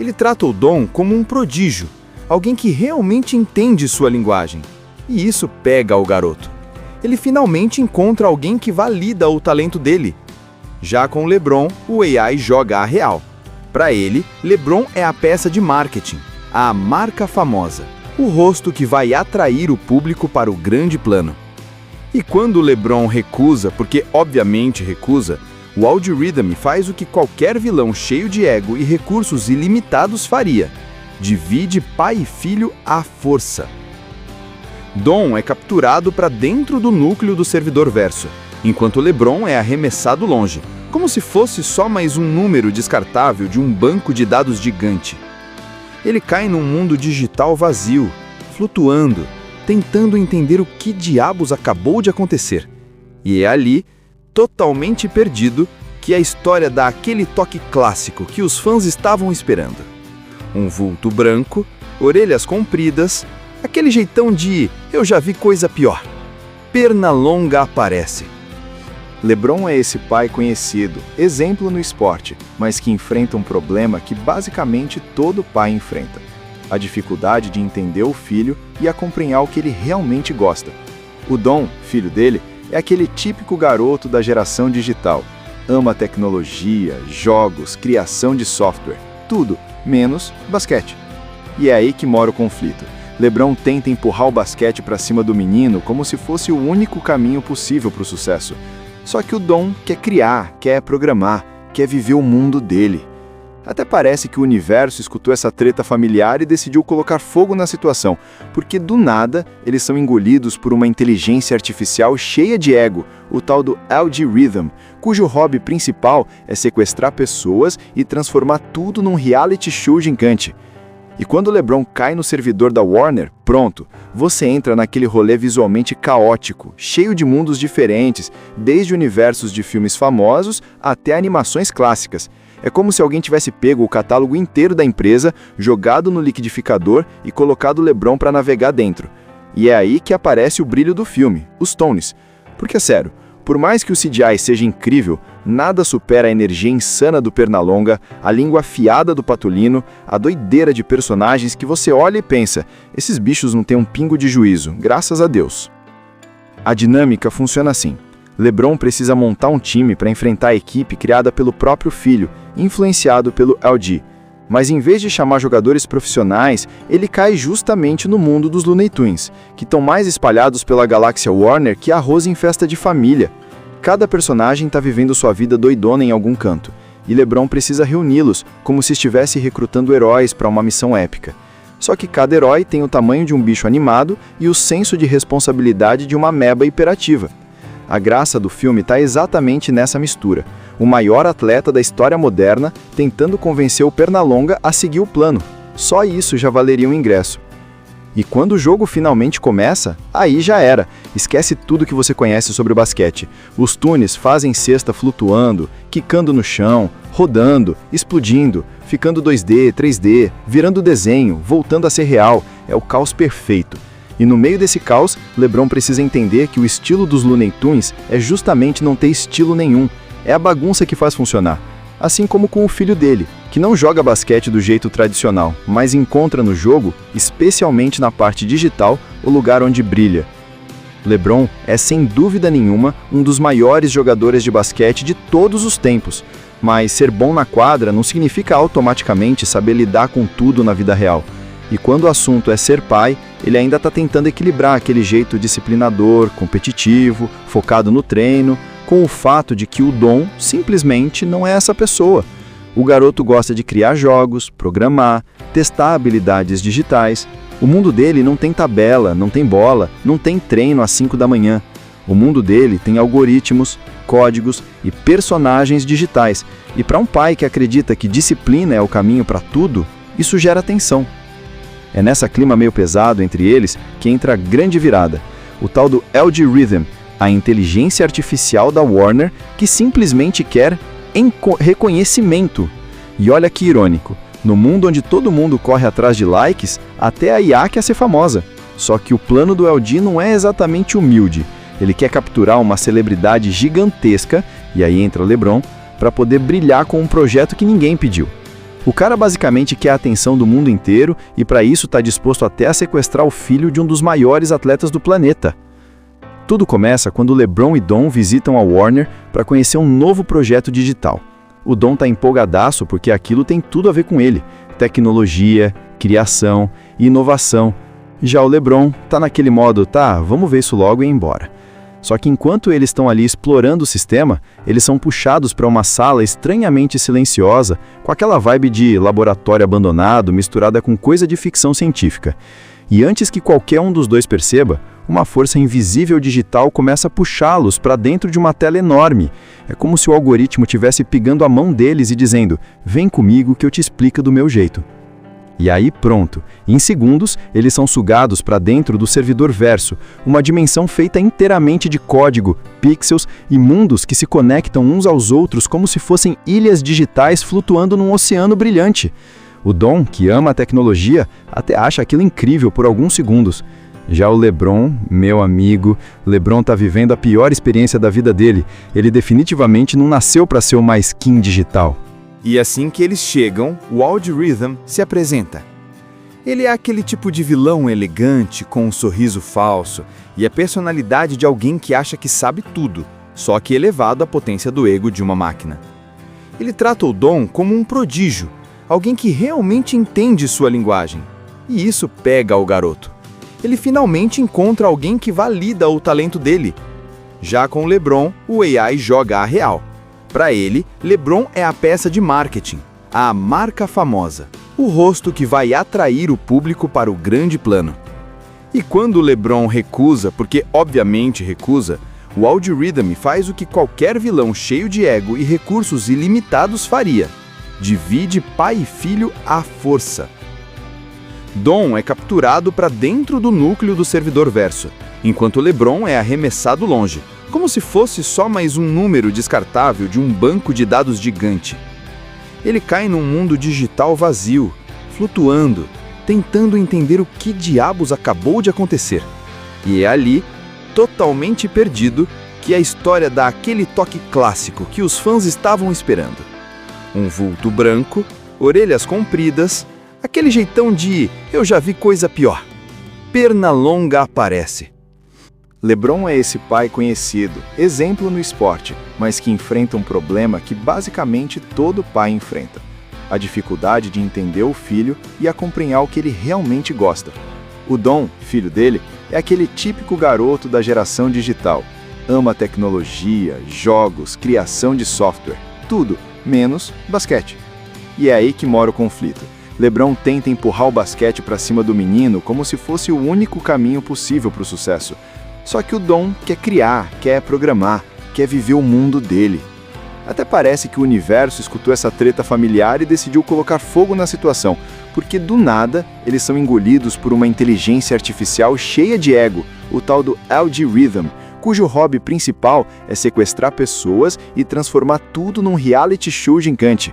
[SPEAKER 3] Ele trata o Dom como um prodígio, alguém que realmente entende sua linguagem. E isso pega o garoto. Ele finalmente encontra alguém que valida o talento dele. Já com LeBron, o AI joga a real. Para ele, LeBron é a peça de marketing, a marca famosa, o rosto que vai atrair o público para o grande plano. E quando o LeBron recusa, porque obviamente recusa, o Wild Rhythm faz o que qualquer vilão cheio de ego e recursos ilimitados faria: divide pai e filho à força. Dom é capturado para dentro do núcleo do servidor verso, enquanto LeBron é arremessado longe, como se fosse só mais um número descartável de um banco de dados gigante. Ele cai num mundo digital vazio, flutuando, tentando entender o que diabos acabou de acontecer. E é ali, totalmente perdido, que a história dá aquele toque clássico que os fãs estavam esperando. Um vulto branco, orelhas compridas, aquele jeitão de eu já vi coisa pior. Pernalonga aparece.
[SPEAKER 2] LeBron é esse pai conhecido, exemplo no esporte, mas que enfrenta um problema que basicamente todo pai enfrenta: a dificuldade de entender o filho e acompanhar o que ele realmente gosta. O Dom, filho dele, é aquele típico garoto da geração digital. Ama tecnologia, jogos, criação de software, tudo, menos basquete. E é aí que mora o conflito. LeBron tenta empurrar o basquete para cima do menino como se fosse o único caminho possível para o sucesso. Só que o Dom quer criar, quer programar, quer viver o mundo dele. Até parece que o universo escutou essa treta familiar e decidiu colocar fogo na situação, porque do nada eles são engolidos por uma inteligência artificial cheia de ego, o tal do LG Rhythm, cujo hobby principal é sequestrar pessoas e transformar tudo num reality show gigante. E quando o LeBron cai no servidor da Warner, pronto, você entra naquele rolê visualmente caótico, cheio de mundos diferentes, desde universos de filmes famosos até animações clássicas. É como se alguém tivesse pego o catálogo inteiro da empresa, jogado no liquidificador e colocado o LeBron para navegar dentro. E é aí que aparece o brilho do filme, os Tones. Porque é sério, por mais que o CGI seja incrível, nada supera a energia insana do Pernalonga, a língua afiada do Patolino, a doideira de personagens que você olha e pensa, esses bichos não têm um pingo de juízo, graças a Deus. A dinâmica funciona assim. LeBron precisa montar um time para enfrentar a equipe criada pelo próprio filho, influenciado pelo LG. Mas em vez de chamar jogadores profissionais, ele cai justamente no mundo dos Looney Tunes, que estão mais espalhados pela galáxia Warner que arroz em festa de família. Cada personagem está vivendo sua vida doidona em algum canto, e LeBron precisa reuni-los, como se estivesse recrutando heróis para uma missão épica. Só que cada herói tem o tamanho de um bicho animado e o senso de responsabilidade de uma ameba hiperativa. A graça do filme está exatamente nessa mistura. O maior atleta da história moderna tentando convencer o Pernalonga a seguir o plano. Só isso já valeria um ingresso. E quando o jogo finalmente começa, aí já era. Esquece tudo que você conhece sobre o basquete. Os tunes fazem cesta flutuando, quicando no chão, rodando, explodindo, ficando 2D, 3D, virando desenho, voltando a ser real. É o caos perfeito. E no meio desse caos, LeBron precisa entender que o estilo dos Looney Tunes é justamente não ter estilo nenhum. É a bagunça que faz funcionar. Assim como com o filho dele, que não joga basquete do jeito tradicional, mas encontra no jogo, especialmente na parte digital, o lugar onde brilha. LeBron é sem dúvida nenhuma um dos maiores jogadores de basquete de todos os tempos, mas ser bom na quadra não significa automaticamente saber lidar com tudo na vida real. E quando o assunto é ser pai, ele ainda está tentando equilibrar aquele jeito disciplinador, competitivo, focado no treino, com o fato de que o Dom simplesmente não é essa pessoa. O garoto gosta de criar jogos, programar, testar habilidades digitais. O mundo dele não tem tabela, não tem bola, não tem treino às 5 da manhã. O mundo dele tem algoritmos, códigos e personagens digitais. E para um pai que acredita que disciplina é o caminho para tudo, isso gera tensão. É nessa clima meio pesado entre eles que entra a grande virada, o tal do LG Rhythm, a inteligência artificial da Warner que simplesmente quer reconhecimento. E olha que irônico, no mundo onde todo mundo corre atrás de likes, até a IA quer ser famosa. Só que o plano do LG não é exatamente humilde. Ele quer capturar uma celebridade gigantesca, e aí entra LeBron, para poder brilhar com um projeto que ninguém pediu. O cara basicamente quer a atenção do mundo inteiro e para isso está disposto até a sequestrar o filho de um dos maiores atletas do planeta. Tudo começa quando LeBron e Dom visitam a Warner para conhecer um novo projeto digital. O Dom está empolgadaço porque aquilo tem tudo a ver com ele. Tecnologia, criação e inovação. Já o LeBron está naquele modo, tá, vamos ver isso logo e ir embora. Só que enquanto eles estão ali explorando o sistema, eles são puxados para uma sala estranhamente silenciosa, com aquela vibe de laboratório abandonado misturada com coisa de ficção científica. E antes que qualquer um dos dois perceba, uma força invisível digital começa a puxá-los para dentro de uma tela enorme. É como se o algoritmo estivesse pegando a mão deles e dizendo, vem comigo que eu te explico do meu jeito. E aí pronto, em segundos, eles são sugados para dentro do servidor verso, uma dimensão feita inteiramente de código, pixels e mundos que se conectam uns aos outros como se fossem ilhas digitais flutuando num oceano brilhante. O Dom, que ama a tecnologia, até acha aquilo incrível por alguns segundos. Já o LeBron, meu amigo, LeBron tá vivendo a pior experiência da vida dele. Ele definitivamente não nasceu para ser uma skin digital.
[SPEAKER 3] E assim que eles chegam, o LG Rhythm se apresenta. Ele é aquele tipo de vilão elegante, com um sorriso falso, e a personalidade de alguém que acha que sabe tudo, só que elevado à potência do ego de uma máquina. Ele trata o Dom como um prodígio, alguém que realmente entende sua linguagem. E isso pega o garoto. Ele finalmente encontra alguém que valida o talento dele. Já com LeBron, o AI joga a real. Para ele, LeBron é a peça de marketing, a marca famosa, o rosto que vai atrair o público para o grande plano. E quando o LeBron recusa, porque obviamente recusa, o LG Rhythm faz o que qualquer vilão cheio de ego e recursos ilimitados faria: divide pai e filho à força. Dom é capturado para dentro do núcleo do servidor verso, enquanto LeBron é arremessado longe, como se fosse só mais um número descartável de um banco de dados gigante. Ele cai num mundo digital vazio, flutuando, tentando entender o que diabos acabou de acontecer. E é ali, totalmente perdido, que a história dá aquele toque clássico que os fãs estavam esperando. Um vulto branco, orelhas compridas, aquele jeitão de eu já vi coisa pior. Pernalonga aparece.
[SPEAKER 2] LeBron é esse pai conhecido, exemplo no esporte, mas que enfrenta um problema que basicamente todo pai enfrenta: a dificuldade de entender o filho e acompanhar o que ele realmente gosta. O Dom, filho dele, é aquele típico garoto da geração digital. Ama tecnologia, jogos, criação de software, tudo, menos basquete. E é aí que mora o conflito. LeBron tenta empurrar o basquete para cima do menino como se fosse o único caminho possível para o sucesso. Só que o Dom quer criar, quer programar, quer viver o mundo dele. Até parece que o universo escutou essa treta familiar e decidiu colocar fogo na situação, porque do nada eles são engolidos por uma inteligência artificial cheia de ego, o tal do Algorithm, cujo hobby principal é sequestrar pessoas e transformar tudo num reality show gigante.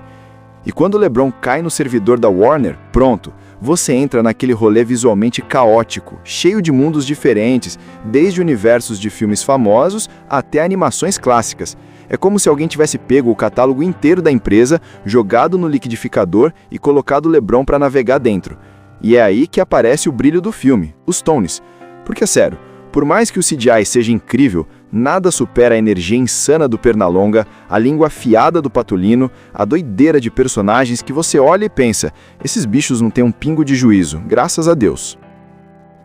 [SPEAKER 2] E quando LeBron cai no servidor da Warner, pronto, você entra naquele rolê visualmente caótico, cheio de mundos diferentes, desde universos de filmes famosos até animações clássicas. É como se alguém tivesse pego o catálogo inteiro da empresa, jogado no liquidificador e colocado LeBron para navegar dentro. E é aí que aparece o brilho do filme, os Tones. Porque, sério, por mais que o CGI seja incrível, nada supera a energia insana do Pernalonga, a língua afiada do Patolino, a doideira de personagens que você olha e pensa, esses bichos não têm um pingo de juízo, graças a Deus.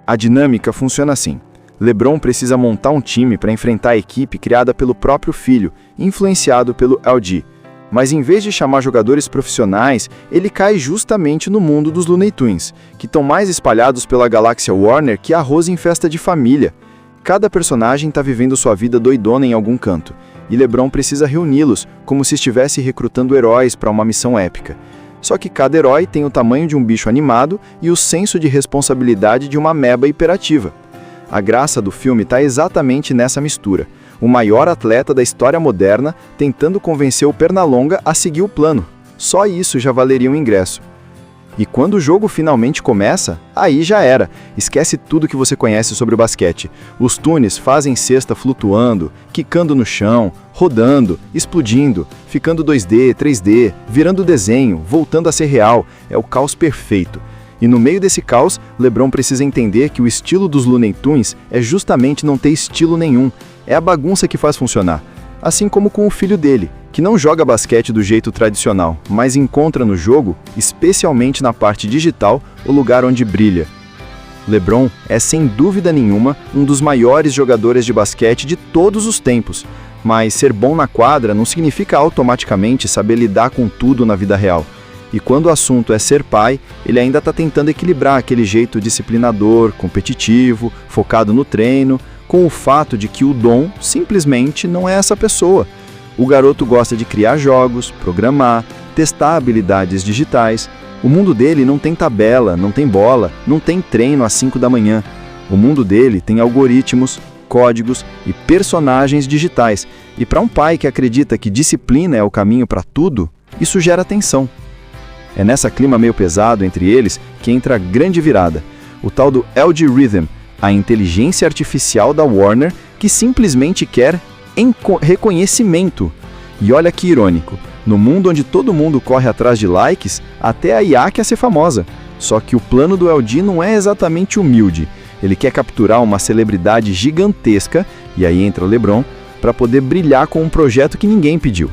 [SPEAKER 2] A dinâmica funciona assim. LeBron precisa montar um time para enfrentar a equipe criada pelo próprio filho, influenciado pelo LG. Mas em vez de chamar jogadores profissionais, ele cai justamente no mundo dos Looney Tunes, que estão mais espalhados pela galáxia Warner que arroz em festa de família. Cada personagem está vivendo sua vida doidona em algum canto, e LeBron precisa reuni-los, como se estivesse recrutando heróis para uma missão épica. Só que cada herói tem o tamanho de um bicho animado e o senso de responsabilidade de uma ameba hiperativa. A graça do filme está exatamente nessa mistura. O maior atleta da história moderna tentando convencer o Pernalonga a seguir o plano. Só isso já valeria um ingresso. E quando o jogo finalmente começa, aí já era. Esquece tudo que você conhece sobre o basquete. Os Toons fazem cesta flutuando, quicando no chão, rodando, explodindo, ficando 2D, 3D, virando desenho, voltando a ser real. É o caos perfeito. E no meio desse caos, LeBron precisa entender que o estilo dos Looney Tunes é justamente não ter estilo nenhum. É a bagunça que faz funcionar. Assim como com o filho dele, que não joga basquete do jeito tradicional, mas encontra no jogo, especialmente na parte digital, o lugar onde brilha. LeBron é sem dúvida nenhuma um dos maiores jogadores de basquete de todos os tempos, mas ser bom na quadra não significa automaticamente saber lidar com tudo na vida real. E quando o assunto é ser pai, ele ainda está tentando equilibrar aquele jeito disciplinador, competitivo, focado no treino, com o fato de que o Dom simplesmente não é essa pessoa. O garoto gosta de criar jogos, programar, testar habilidades digitais. O mundo dele não tem tabela, não tem bola, não tem treino às 5 da manhã. O mundo dele tem algoritmos, códigos e personagens digitais. E para um pai que acredita que disciplina é o caminho para tudo, isso gera tensão. É nessa clima meio pesado entre eles que entra a grande virada, o tal do Algorithm, a inteligência artificial da Warner que simplesmente quer reconhecimento. E olha que irônico, no mundo onde todo mundo corre atrás de likes, até a IA quer ser famosa. Só que o plano do LG não é exatamente humilde, ele quer capturar uma celebridade gigantesca, e aí entra o LeBron, para poder brilhar com um projeto que ninguém pediu.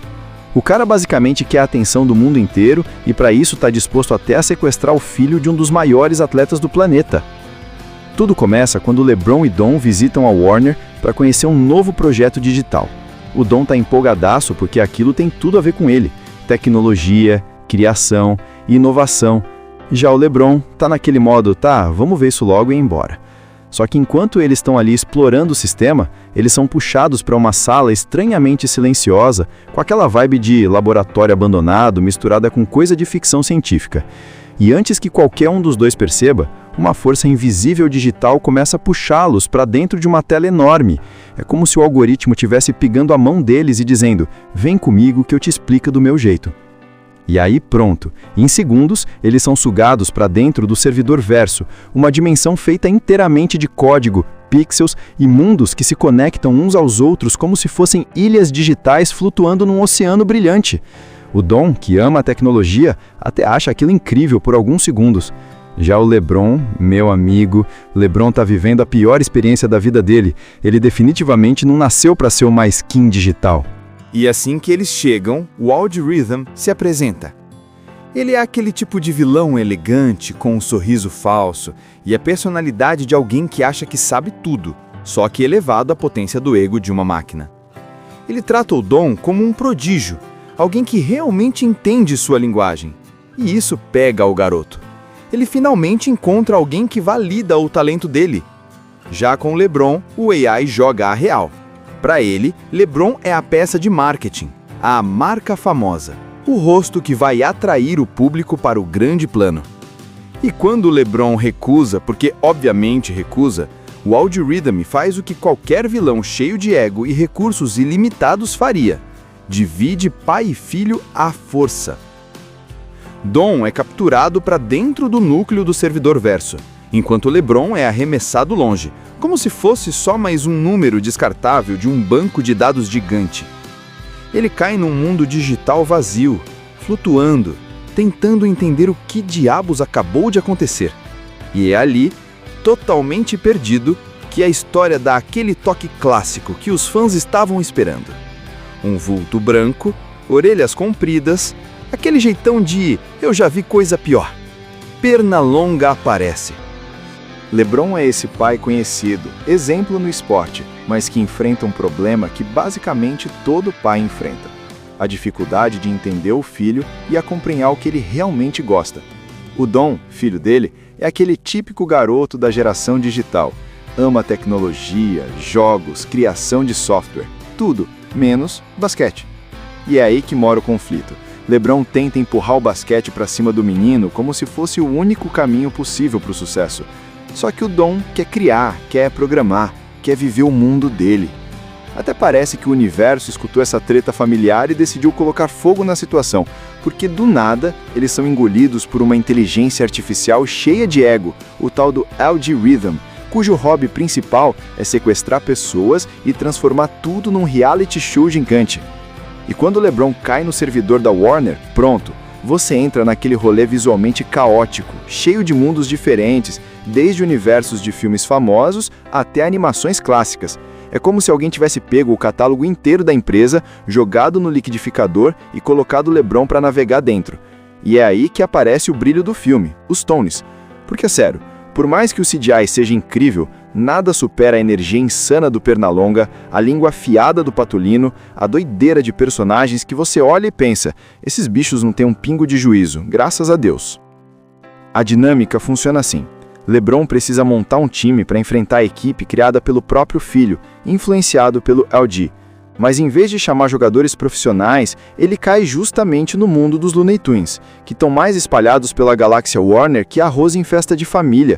[SPEAKER 2] O cara basicamente quer a atenção do mundo inteiro e para isso está disposto até a sequestrar o filho de um dos maiores atletas do planeta. Tudo começa quando LeBron e Dom visitam a Warner para conhecer um novo projeto digital. O Dom está empolgadaço porque aquilo tem tudo a ver com ele. Tecnologia, criação e inovação. Já o LeBron está naquele modo, tá, vamos ver isso logo e ir embora. Só que enquanto eles estão ali explorando o sistema, eles são puxados para uma sala estranhamente silenciosa, com aquela vibe de laboratório abandonado misturada com coisa de ficção científica. E antes que qualquer um dos dois perceba, uma força invisível digital começa a puxá-los para dentro de uma tela enorme. É como se o algoritmo estivesse pegando a mão deles e dizendo, vem comigo que eu te explico do meu jeito. E aí pronto, em segundos, eles são sugados para dentro do servidor verso, uma dimensão feita inteiramente de código, pixels e mundos que se conectam uns aos outros como se fossem ilhas digitais flutuando num oceano brilhante. O Dom, que ama a tecnologia, até acha aquilo incrível por alguns segundos. Já o LeBron, meu amigo, LeBron tá vivendo a pior experiência da vida dele. Ele definitivamente não nasceu para ser uma skin digital.
[SPEAKER 3] E assim que eles chegam, o Algorithm se apresenta. Ele é aquele tipo de vilão elegante, com um sorriso falso, e a personalidade de alguém que acha que sabe tudo, só que elevado à potência do ego de uma máquina. Ele trata o Dom como um prodígio, alguém que realmente entende sua linguagem. E isso pega o garoto. Ele finalmente encontra alguém que valida o talento dele. Já com LeBron, o AI joga a real. Para ele, LeBron é a peça de marketing, a marca famosa, o rosto que vai atrair o público para o grande plano. E quando o LeBron recusa, porque obviamente recusa, o Audi Rhythm faz o que qualquer vilão cheio de ego e recursos ilimitados faria: divide pai e filho à força. Dom é capturado para dentro do núcleo do servidor verso, enquanto LeBron é arremessado longe, como se fosse só mais um número descartável de um banco de dados gigante. Ele cai num mundo digital vazio, flutuando, tentando entender o que diabos acabou de acontecer. E é ali, totalmente perdido, que a história dá aquele toque clássico que os fãs estavam esperando. Um vulto branco, orelhas compridas, aquele jeitão de "eu já vi coisa pior". Pernalonga aparece.
[SPEAKER 2] LeBron é esse pai conhecido, exemplo no esporte, mas que enfrenta um problema que basicamente todo pai enfrenta: a dificuldade de entender o filho e acompanhar o que ele realmente gosta. O Dom, filho dele, é aquele típico garoto da geração digital. Ama tecnologia, jogos, criação de software, tudo, menos basquete. E é aí que mora o conflito. LeBron tenta empurrar o basquete para cima do menino como se fosse o único caminho possível para o sucesso. Só que o Dom quer criar, quer programar, quer viver o mundo dele. Até parece que o universo escutou essa treta familiar e decidiu colocar fogo na situação, porque do nada eles são engolidos por uma inteligência artificial cheia de ego, o tal do Audi Rhythm, cujo hobby principal é sequestrar pessoas e transformar tudo num reality show gigante. E quando o LeBron cai no servidor da Warner, pronto, você entra naquele rolê visualmente caótico, cheio de mundos diferentes, desde universos de filmes famosos até animações clássicas. É como se alguém tivesse pego o catálogo inteiro da empresa, jogado no liquidificador e colocado o LeBron para navegar dentro. E é aí que aparece o brilho do filme, os Tones. Porque, sério, por mais que o CGI seja incrível, nada supera a energia insana do Pernalonga, a língua afiada do Patolino, a doideira de personagens que você olha e pensa: esses bichos não têm um pingo de juízo, graças a Deus. A dinâmica funciona assim. LeBron precisa montar um time para enfrentar a equipe criada pelo próprio filho, influenciado pelo LG. Mas em vez de chamar jogadores profissionais, ele cai justamente no mundo dos Looney Tunes, que estão mais espalhados pela galáxia Warner que arroz em festa de família.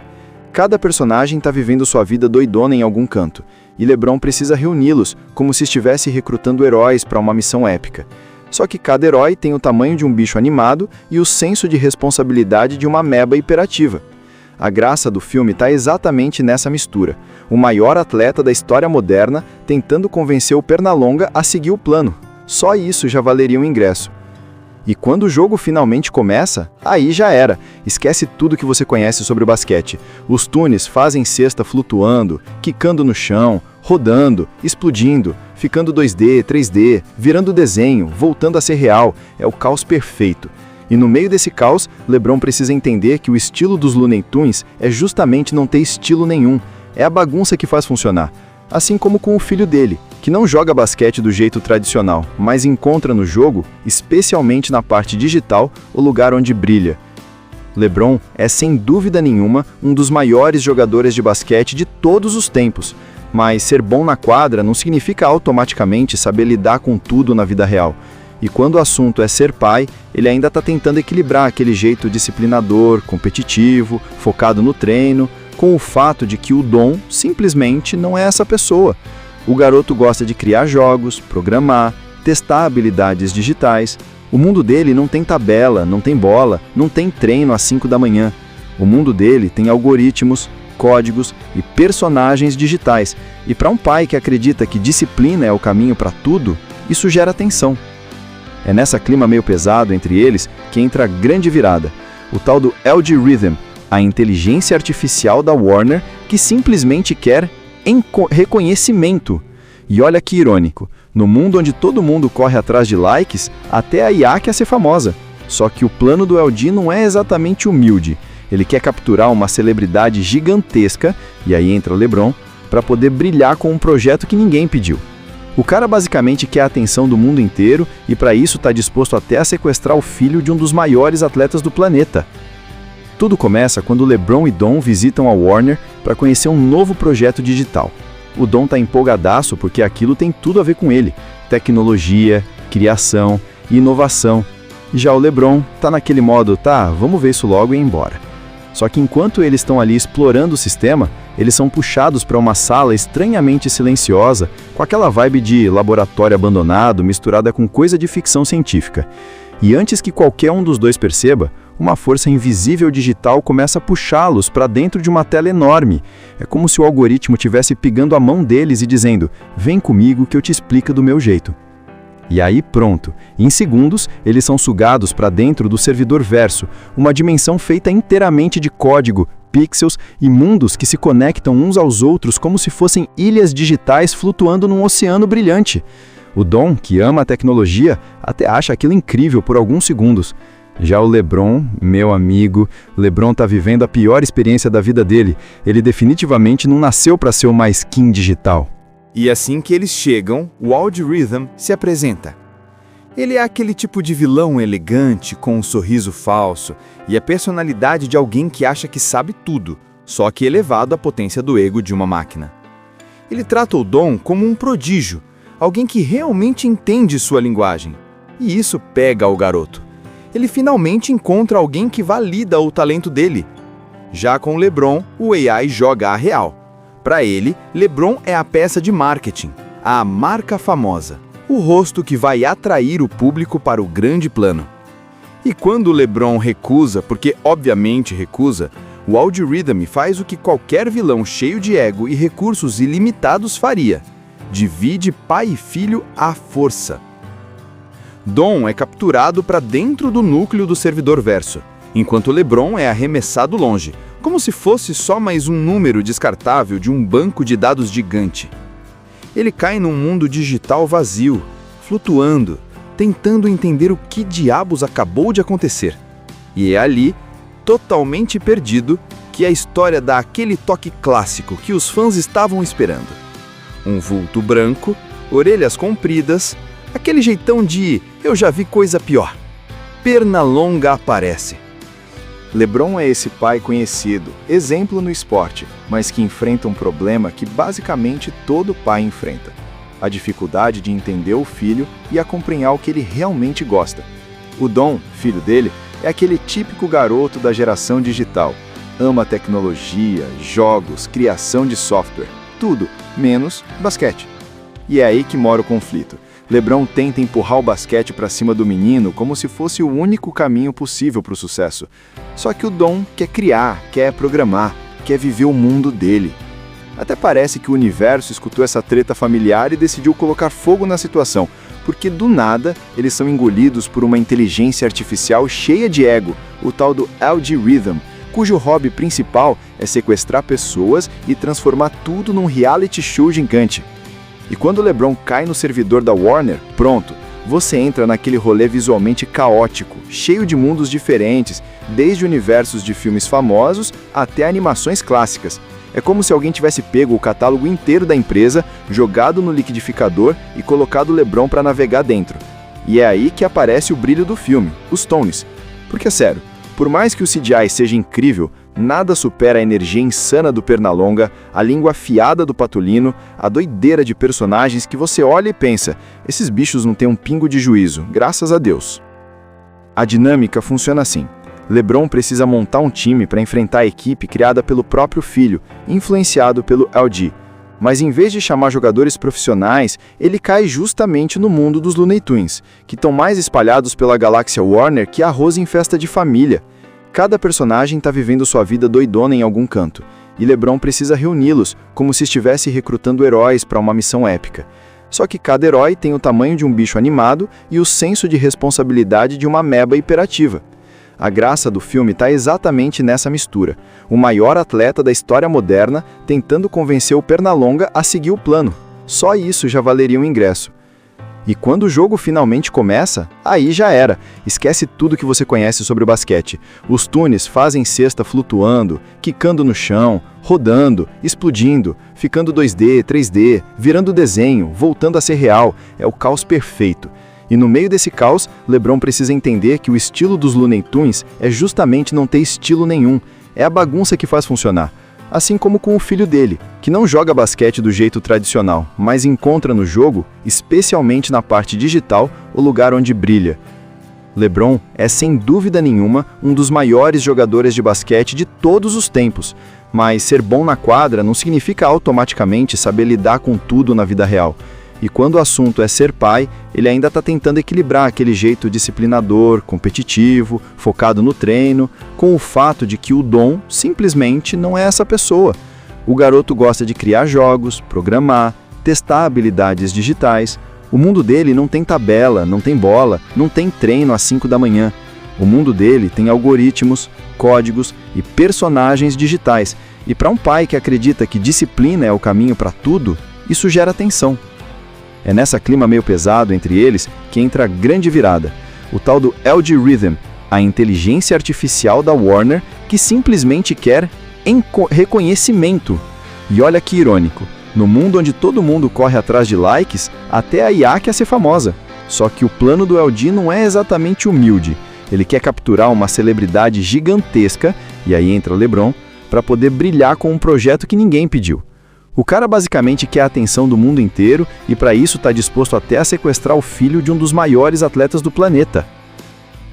[SPEAKER 2] Cada personagem está vivendo sua vida doidona em algum canto, e LeBron precisa reuni-los, como se estivesse recrutando heróis para uma missão épica. Só que cada herói tem o tamanho de um bicho animado e o senso de responsabilidade de uma ameba hiperativa. A graça do filme está exatamente nessa mistura. O maior atleta da história moderna tentando convencer o Pernalonga a seguir o plano. Só isso já valeria um ingresso. E quando o jogo finalmente começa, aí já era. Esquece tudo que você conhece sobre o basquete. Os Toons fazem cesta flutuando, quicando no chão, rodando, explodindo, ficando 2D, 3D, virando desenho, voltando a ser real. É o caos perfeito. E no meio desse caos, LeBron precisa entender que o estilo dos Looney Tunes é justamente não ter estilo nenhum. É a bagunça que faz funcionar. Assim como com o filho dele, que não joga basquete do jeito tradicional, mas encontra no jogo, especialmente na parte digital, o lugar onde brilha. LeBron é sem dúvida nenhuma um dos maiores jogadores de basquete de todos os tempos, mas ser bom na quadra não significa automaticamente saber lidar com tudo na vida real. E quando o assunto é ser pai, ele ainda está tentando equilibrar aquele jeito disciplinador, competitivo, focado no treino, com o fato de que o Dom simplesmente não é essa pessoa. O garoto gosta de criar jogos, programar, testar habilidades digitais. O mundo dele não tem tabela, não tem bola, não tem treino às 5 da manhã. O mundo dele tem algoritmos, códigos e personagens digitais. E para um pai que acredita que disciplina é o caminho para tudo, isso gera tensão. É nessa clima meio pesado entre eles que entra a grande virada, o tal do LG Rhythm, a inteligência artificial da Warner que simplesmente quer reconhecimento. E olha que irônico, no mundo onde todo mundo corre atrás de likes, até a IA quer ser famosa. Só que o plano do LG não é exatamente humilde, ele quer capturar uma celebridade gigantesca, e aí entra o LeBron, para poder brilhar com um projeto que ninguém pediu. O cara basicamente quer a atenção do mundo inteiro e para isso está disposto até a sequestrar o filho de um dos maiores atletas do planeta. Tudo começa quando LeBron e Dom visitam a Warner para conhecer um novo projeto digital. O Dom está empolgadaço porque aquilo tem tudo a ver com ele. Tecnologia, criação e inovação. Já o LeBron está naquele modo, tá, vamos ver isso logo e ir embora. Só que enquanto eles estão ali explorando o sistema, eles são puxados para uma sala estranhamente silenciosa, com aquela vibe de laboratório abandonado misturada com coisa de ficção científica. E antes que qualquer um dos dois perceba, uma força invisível digital começa a puxá-los para dentro de uma tela enorme. É como se o algoritmo estivesse pegando a mão deles e dizendo: "Vem comigo que eu te explico do meu jeito". E aí pronto, em segundos, eles são sugados para dentro do servidor verso, uma dimensão feita inteiramente de código, pixels e mundos que se conectam uns aos outros como se fossem ilhas digitais flutuando num oceano brilhante. O Dom, que ama a tecnologia, até acha aquilo incrível por alguns segundos. Já o LeBron, meu amigo, LeBron tá vivendo a pior experiência da vida dele. Ele definitivamente não nasceu para ser uma skin digital.
[SPEAKER 3] E assim que eles chegam, o Algorithm se apresenta. Ele é aquele tipo de vilão elegante, com um sorriso falso, e a personalidade de alguém que acha que sabe tudo, só que elevado à potência do ego de uma máquina. Ele trata o Dom como um prodígio, alguém que realmente entende sua linguagem. E isso pega o garoto. Ele finalmente encontra alguém que valida o talento dele. Já com LeBron, o AI joga a real. Para ele, LeBron é a peça de marketing, a marca famosa, o rosto que vai atrair o público para o grande plano. E quando o LeBron recusa, porque obviamente recusa, o Algorithm faz o que qualquer vilão cheio de ego e recursos ilimitados faria: divide pai e filho à força. Dom é capturado para dentro do núcleo do servidor verso, enquanto LeBron é arremessado longe, como se fosse só mais um número descartável de um banco de dados gigante. Ele cai num mundo digital vazio, flutuando, tentando entender o que diabos acabou de acontecer. E é ali, totalmente perdido, que a história dá aquele toque clássico que os fãs estavam esperando. Um vulto branco, orelhas compridas, aquele jeitão de "eu já vi coisa pior". Pernalonga aparece.
[SPEAKER 2] LeBron é esse pai conhecido, exemplo no esporte, mas que enfrenta um problema que basicamente todo pai enfrenta: a dificuldade de entender o filho e acompanhar o que ele realmente gosta. O Dom, filho dele, é aquele típico garoto da geração digital. Ama tecnologia, jogos, criação de software, tudo, menos basquete. E é aí que mora o conflito. LeBron tenta empurrar o basquete para cima do menino como se fosse o único caminho possível para o sucesso. Só que o Dom quer criar, quer programar, quer viver o mundo dele. Até parece que o universo escutou essa treta familiar e decidiu colocar fogo na situação, porque do nada eles são engolidos por uma inteligência artificial cheia de ego, o tal do Algorithm, cujo hobby principal é sequestrar pessoas e transformar tudo num reality show gigante. E quando o LeBron cai no servidor da Warner, pronto, você entra naquele rolê visualmente caótico, cheio de mundos diferentes, desde universos de filmes famosos até animações clássicas. É como se alguém tivesse pego o catálogo inteiro da empresa, jogado no liquidificador e colocado o LeBron para navegar dentro. E é aí que aparece o brilho do filme, os Tones. Porque é sério, por mais que o CGI seja incrível, nada supera a energia insana do Pernalonga, a língua afiada do Patolino, a doideira de personagens que você olha e pensa: esses bichos não têm um pingo de juízo, graças a Deus. A dinâmica funciona assim. LeBron precisa montar um time para enfrentar a equipe criada pelo próprio filho, influenciado pelo LG. Mas em vez de chamar jogadores profissionais, ele cai justamente no mundo dos Looney Tunes, que estão mais espalhados pela galáxia Warner que arroz em festa de família. Cada personagem está vivendo sua vida doidona em algum canto, e LeBron precisa reuni-los, como se estivesse recrutando heróis para uma missão épica. Só que cada herói tem o tamanho de um bicho animado e o senso de responsabilidade de uma ameba hiperativa. A graça do filme está exatamente nessa mistura. O maior atleta da história moderna tentando convencer o Pernalonga a seguir o plano. Só isso já valeria um ingresso. E quando o jogo finalmente começa, aí já era. Esquece tudo que você conhece sobre o basquete. Os Toons fazem cesta flutuando, quicando no chão, rodando, explodindo, ficando 2D, 3D, virando desenho, voltando a ser real. É o caos perfeito. E no meio desse caos, LeBron precisa entender que o estilo dos Looney Tunes é justamente não ter estilo nenhum. É a bagunça que faz funcionar. Assim como com o filho dele, que não joga basquete do jeito tradicional, mas encontra no jogo, especialmente na parte digital, o lugar onde brilha. LeBron é sem dúvida nenhuma um dos maiores jogadores de basquete de todos os tempos, mas ser bom na quadra não significa automaticamente saber lidar com tudo na vida real. E quando o assunto é ser pai, ele ainda está tentando equilibrar aquele jeito disciplinador, competitivo, focado no treino, com o fato de que o Dom simplesmente não é essa pessoa. O garoto gosta de criar jogos, programar, testar habilidades digitais. O mundo dele não tem tabela, não tem bola, não tem treino às 5 da manhã. O mundo dele tem algoritmos, códigos e personagens digitais. E para um pai que acredita que disciplina é o caminho para tudo, isso gera tensão. É nessa clima meio pesado entre eles que entra a grande virada, o tal do LG Rhythm, a inteligência artificial da Warner que simplesmente quer reconhecimento. E olha que irônico, no mundo onde todo mundo corre atrás de likes, até a IA quer ser famosa. Só que o plano do LG não é exatamente humilde. Ele quer capturar uma celebridade gigantesca, e aí entra LeBron, para poder brilhar com um projeto que ninguém pediu. O cara basicamente quer a atenção do mundo inteiro e para isso está disposto até a sequestrar o filho de um dos maiores atletas do planeta.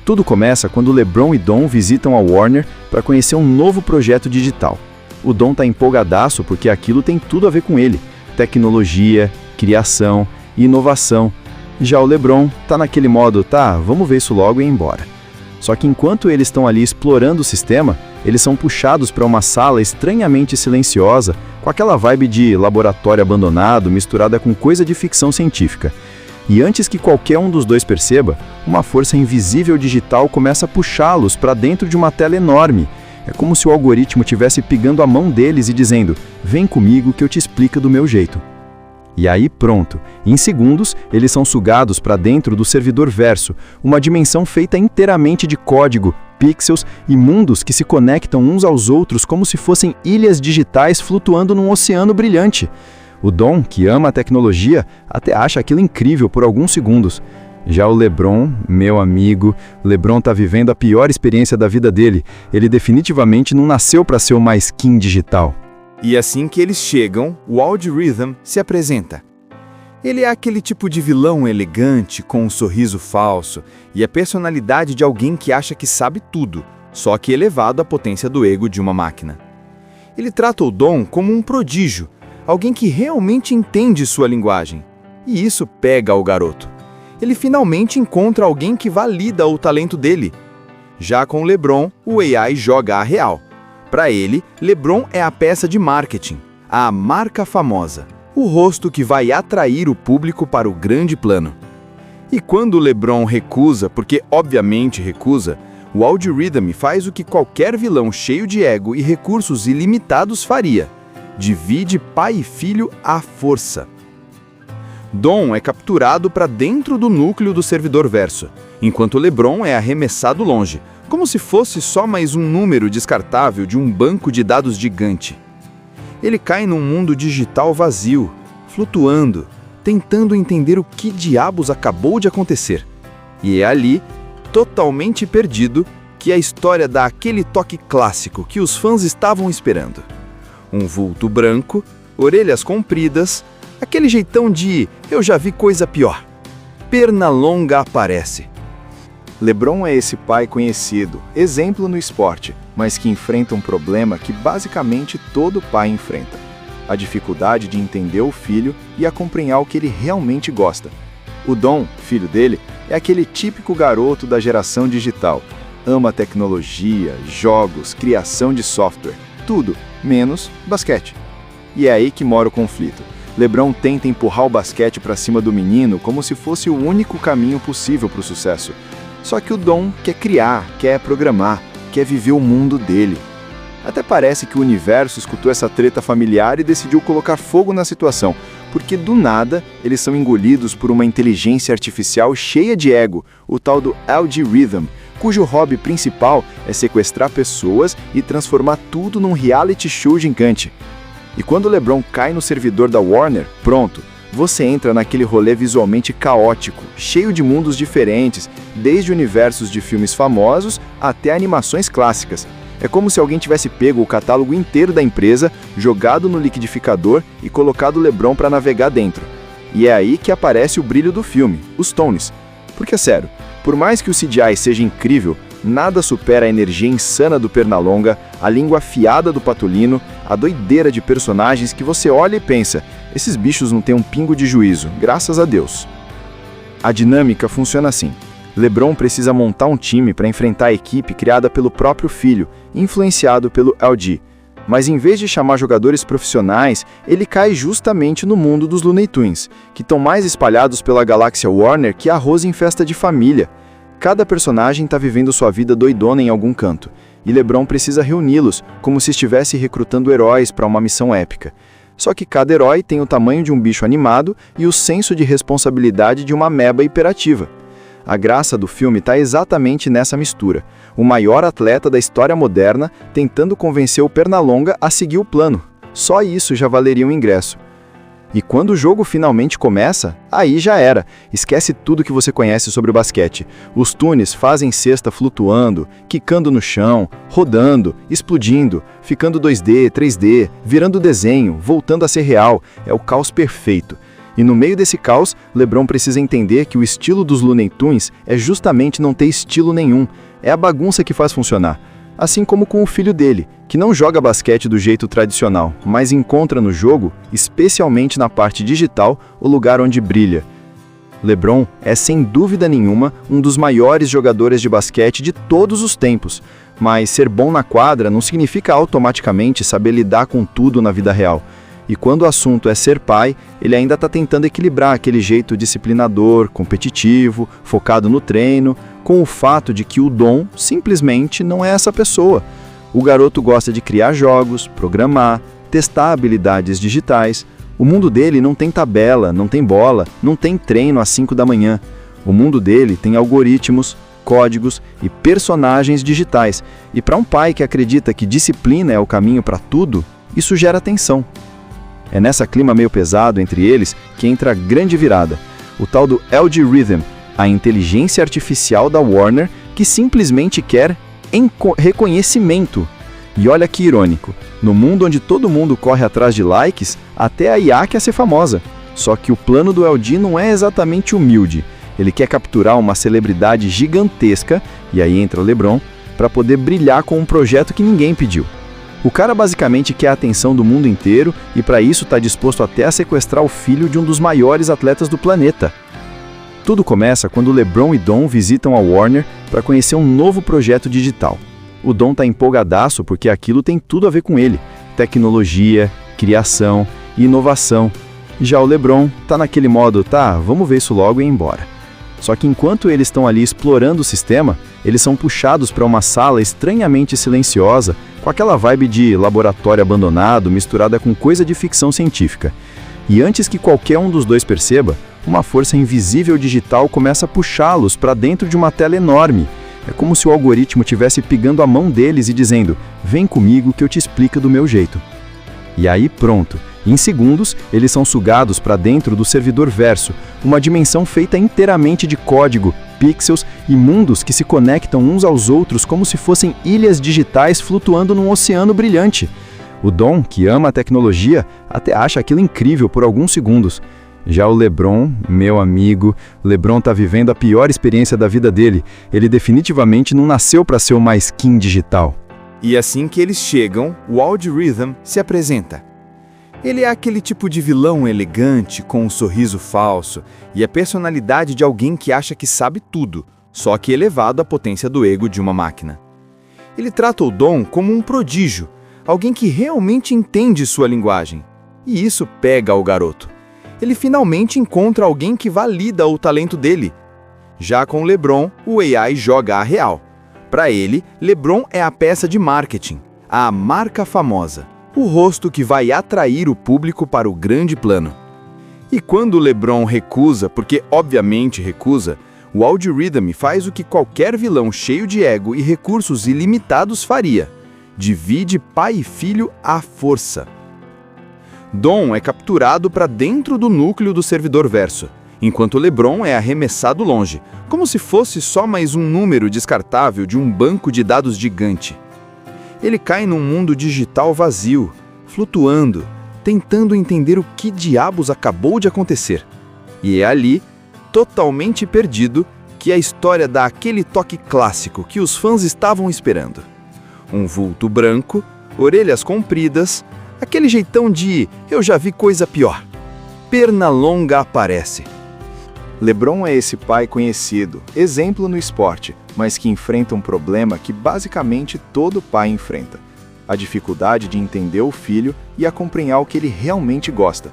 [SPEAKER 2] Tudo começa quando LeBron e Dom visitam a Warner para conhecer um novo projeto digital. O Dom está empolgadaço porque aquilo tem tudo a ver com ele. Tecnologia, criação e inovação. Já o LeBron está naquele modo, tá, vamos ver isso logo e ir embora. Só que enquanto eles estão ali explorando o sistema, eles são puxados para uma sala estranhamente silenciosa, com aquela vibe de laboratório abandonado misturada com coisa de ficção científica. E antes que qualquer um dos dois perceba, uma força invisível digital começa a puxá-los para dentro de uma tela enorme. É como se o algoritmo estivesse pegando a mão deles e dizendo, vem comigo que eu te explico do meu jeito. E aí pronto, em segundos, eles são sugados para dentro do servidor verso, uma dimensão feita inteiramente de código, pixels e mundos que se conectam uns aos outros como se fossem ilhas digitais flutuando num oceano brilhante. O Dom, que ama a tecnologia, até acha aquilo incrível por alguns segundos. Já o LeBron, meu amigo, LeBron tá vivendo a pior experiência da vida dele. Ele definitivamente não nasceu para ser uma skin digital.
[SPEAKER 3] E assim que eles chegam, o LG Rhythm se apresenta. Ele é aquele tipo de vilão elegante, com um sorriso falso, e a personalidade de alguém que acha que sabe tudo, só que elevado à potência do ego de uma máquina. Ele trata o Dom como um prodígio, alguém que realmente entende sua linguagem. E isso pega o garoto. Ele finalmente encontra alguém que valida o talento dele. Já com LeBron, o AI joga a real. Para ele, LeBron é a peça de marketing, a marca famosa, o rosto que vai atrair o público para o grande plano. E quando o LeBron recusa, porque obviamente recusa, o LG Rhythm faz o que qualquer vilão cheio de ego e recursos ilimitados faria: divide pai e filho à força. Dom é capturado para dentro do núcleo do servidor verso, enquanto LeBron é arremessado longe, como se fosse só mais um número descartável de um banco de dados gigante. Ele cai num mundo digital vazio, flutuando, tentando entender o que diabos acabou de acontecer. E é ali, totalmente perdido, que a história dá aquele toque clássico que os fãs estavam esperando. Um vulto branco, orelhas compridas, aquele jeitão de eu já vi coisa pior. Pernalonga aparece.
[SPEAKER 2] LeBron é esse pai conhecido, exemplo no esporte, mas que enfrenta um problema que basicamente todo pai enfrenta: a dificuldade de entender o filho e acompanhar o que ele realmente gosta. O Dom, filho dele, é aquele típico garoto da geração digital. Ama tecnologia, jogos, criação de software, tudo, menos basquete. E é aí que mora o conflito. LeBron tenta empurrar o basquete para cima do menino como se fosse o único caminho possível para o sucesso. Só que o Dom quer criar, quer programar, quer viver o mundo dele. Até parece que o universo escutou essa treta familiar e decidiu colocar fogo na situação, porque do nada eles são engolidos por uma inteligência artificial cheia de ego, o tal do LG Rhythm, cujo hobby principal é sequestrar pessoas e transformar tudo num reality show gigante. E quando LeBron cai no servidor da Warner, pronto, você entra naquele rolê visualmente caótico, cheio de mundos diferentes, desde universos de filmes famosos até animações clássicas. É como se alguém tivesse pego o catálogo inteiro da empresa, jogado no liquidificador e colocado o LeBron para navegar dentro. E é aí que aparece o brilho do filme, os Tonys. Porque, sério, Por mais que o CGI seja incrível, nada supera a energia insana do Pernalonga, a língua afiada do Patolino, a doideira de personagens que você olha e pensa, esses bichos não têm um pingo de juízo, graças a Deus. A dinâmica funciona assim. LeBron precisa montar um time para enfrentar a equipe criada pelo próprio filho, influenciado pelo LG. Mas em vez de chamar jogadores profissionais, ele cai justamente no mundo dos Looney Tunes, que estão mais espalhados pela galáxia Warner que arroz em festa de família. Cada personagem está vivendo sua vida doidona em algum canto, e LeBron precisa reuni-los, como se estivesse recrutando heróis para uma missão épica. Só que cada herói tem o tamanho de um bicho animado e o senso de responsabilidade de uma ameba hiperativa. A graça do filme está exatamente nessa mistura. O maior atleta da história moderna tentando convencer o Pernalonga a seguir o plano. Só isso já valeria um ingresso. E quando o jogo finalmente começa, aí já era. Esquece tudo que você conhece sobre o basquete. Os Tunes fazem cesta flutuando, quicando no chão, rodando, explodindo, ficando 2D, 3D, virando desenho, voltando a ser real. É o caos perfeito. E no meio desse caos, LeBron precisa entender que o estilo dos Looney Tunes é justamente não ter estilo nenhum. É a bagunça que faz funcionar. Assim como com o filho dele, que não joga basquete do jeito tradicional, mas encontra no jogo, especialmente na parte digital, o lugar onde brilha. LeBron é sem dúvida nenhuma um dos maiores jogadores de basquete de todos os tempos, mas ser bom na quadra não significa automaticamente saber lidar com tudo na vida real. E quando o assunto é ser pai, ele ainda está tentando equilibrar aquele jeito disciplinador, competitivo, focado no treino, com o fato de que o Dom simplesmente não é essa pessoa. O garoto gosta de criar jogos, programar, testar habilidades digitais. O mundo dele não tem tabela, não tem bola, não tem treino às 5 da manhã. O mundo dele tem algoritmos, códigos e personagens digitais. E para um pai que acredita que disciplina é o caminho para tudo, isso gera tensão. É nessa clima meio pesado entre eles que entra a grande virada, o tal do LG Rhythm, a inteligência artificial da Warner que simplesmente quer reconhecimento. E olha que irônico, no mundo onde todo mundo corre atrás de likes, até a IA quer ser famosa. Só que o plano do LG não é exatamente humilde, ele quer capturar uma celebridade gigantesca, e aí entra o LeBron, para poder brilhar com um projeto que ninguém pediu. O cara basicamente quer a atenção do mundo inteiro e para isso está disposto até a sequestrar o filho de um dos maiores atletas do planeta. Tudo começa quando LeBron e Dom visitam a Warner para conhecer um novo projeto digital. O Dom está empolgadaço porque aquilo tem tudo a ver com ele. Tecnologia, criação e inovação. Já o LeBron está naquele modo, vamos ver isso logo e ir embora. Só que enquanto eles estão ali explorando o sistema, eles são puxados para uma sala estranhamente silenciosa, com aquela vibe de laboratório abandonado misturada com coisa de ficção científica. E antes que qualquer um dos dois perceba, uma força invisível digital começa a puxá-los para dentro de uma tela enorme. É como se o algoritmo estivesse pegando a mão deles e dizendo, vem comigo que eu te explico do meu jeito. E aí pronto, em segundos eles são sugados para dentro do servidor verso, uma dimensão feita inteiramente de código, pixels e mundos que se conectam uns aos outros como se fossem ilhas digitais flutuando num oceano brilhante. O Dom, que ama a tecnologia, até acha aquilo incrível por alguns segundos. Já o LeBron, meu amigo, LeBron tá vivendo a pior experiência da vida dele. Ele definitivamente não nasceu para ser uma skin digital.
[SPEAKER 3] E assim que eles chegam, o LG Rhythm se apresenta. Ele é aquele tipo de vilão elegante, com um sorriso falso, e a personalidade de alguém que acha que sabe tudo, só que elevado à potência do ego de uma máquina. Ele trata o Dom como um prodígio, alguém que realmente entende sua linguagem. E isso pega o garoto. Ele finalmente encontra alguém que valida o talento dele. Já com LeBron, o AI joga a real. Para ele, LeBron é a peça de marketing, a marca famosa, o rosto que vai atrair o público para o grande plano. E quando o LeBron recusa, porque obviamente recusa, o LG Rhythm faz o que qualquer vilão cheio de ego e recursos ilimitados faria: divide pai e filho à força. Dom é capturado para dentro do núcleo do servidor verso, enquanto LeBron é arremessado longe, como se fosse só mais um número descartável de um banco de dados gigante. Ele cai num mundo digital vazio, flutuando, tentando entender o que diabos acabou de acontecer. E é ali, totalmente perdido, que a história dá aquele toque clássico que os fãs estavam esperando. Um vulto branco, orelhas compridas, aquele jeitão de "eu já vi coisa pior". Pernalonga aparece.
[SPEAKER 2] LeBron é esse pai conhecido, exemplo no esporte, mas que enfrenta um problema que basicamente todo pai enfrenta: a dificuldade de entender o filho e acompanhar o que ele realmente gosta.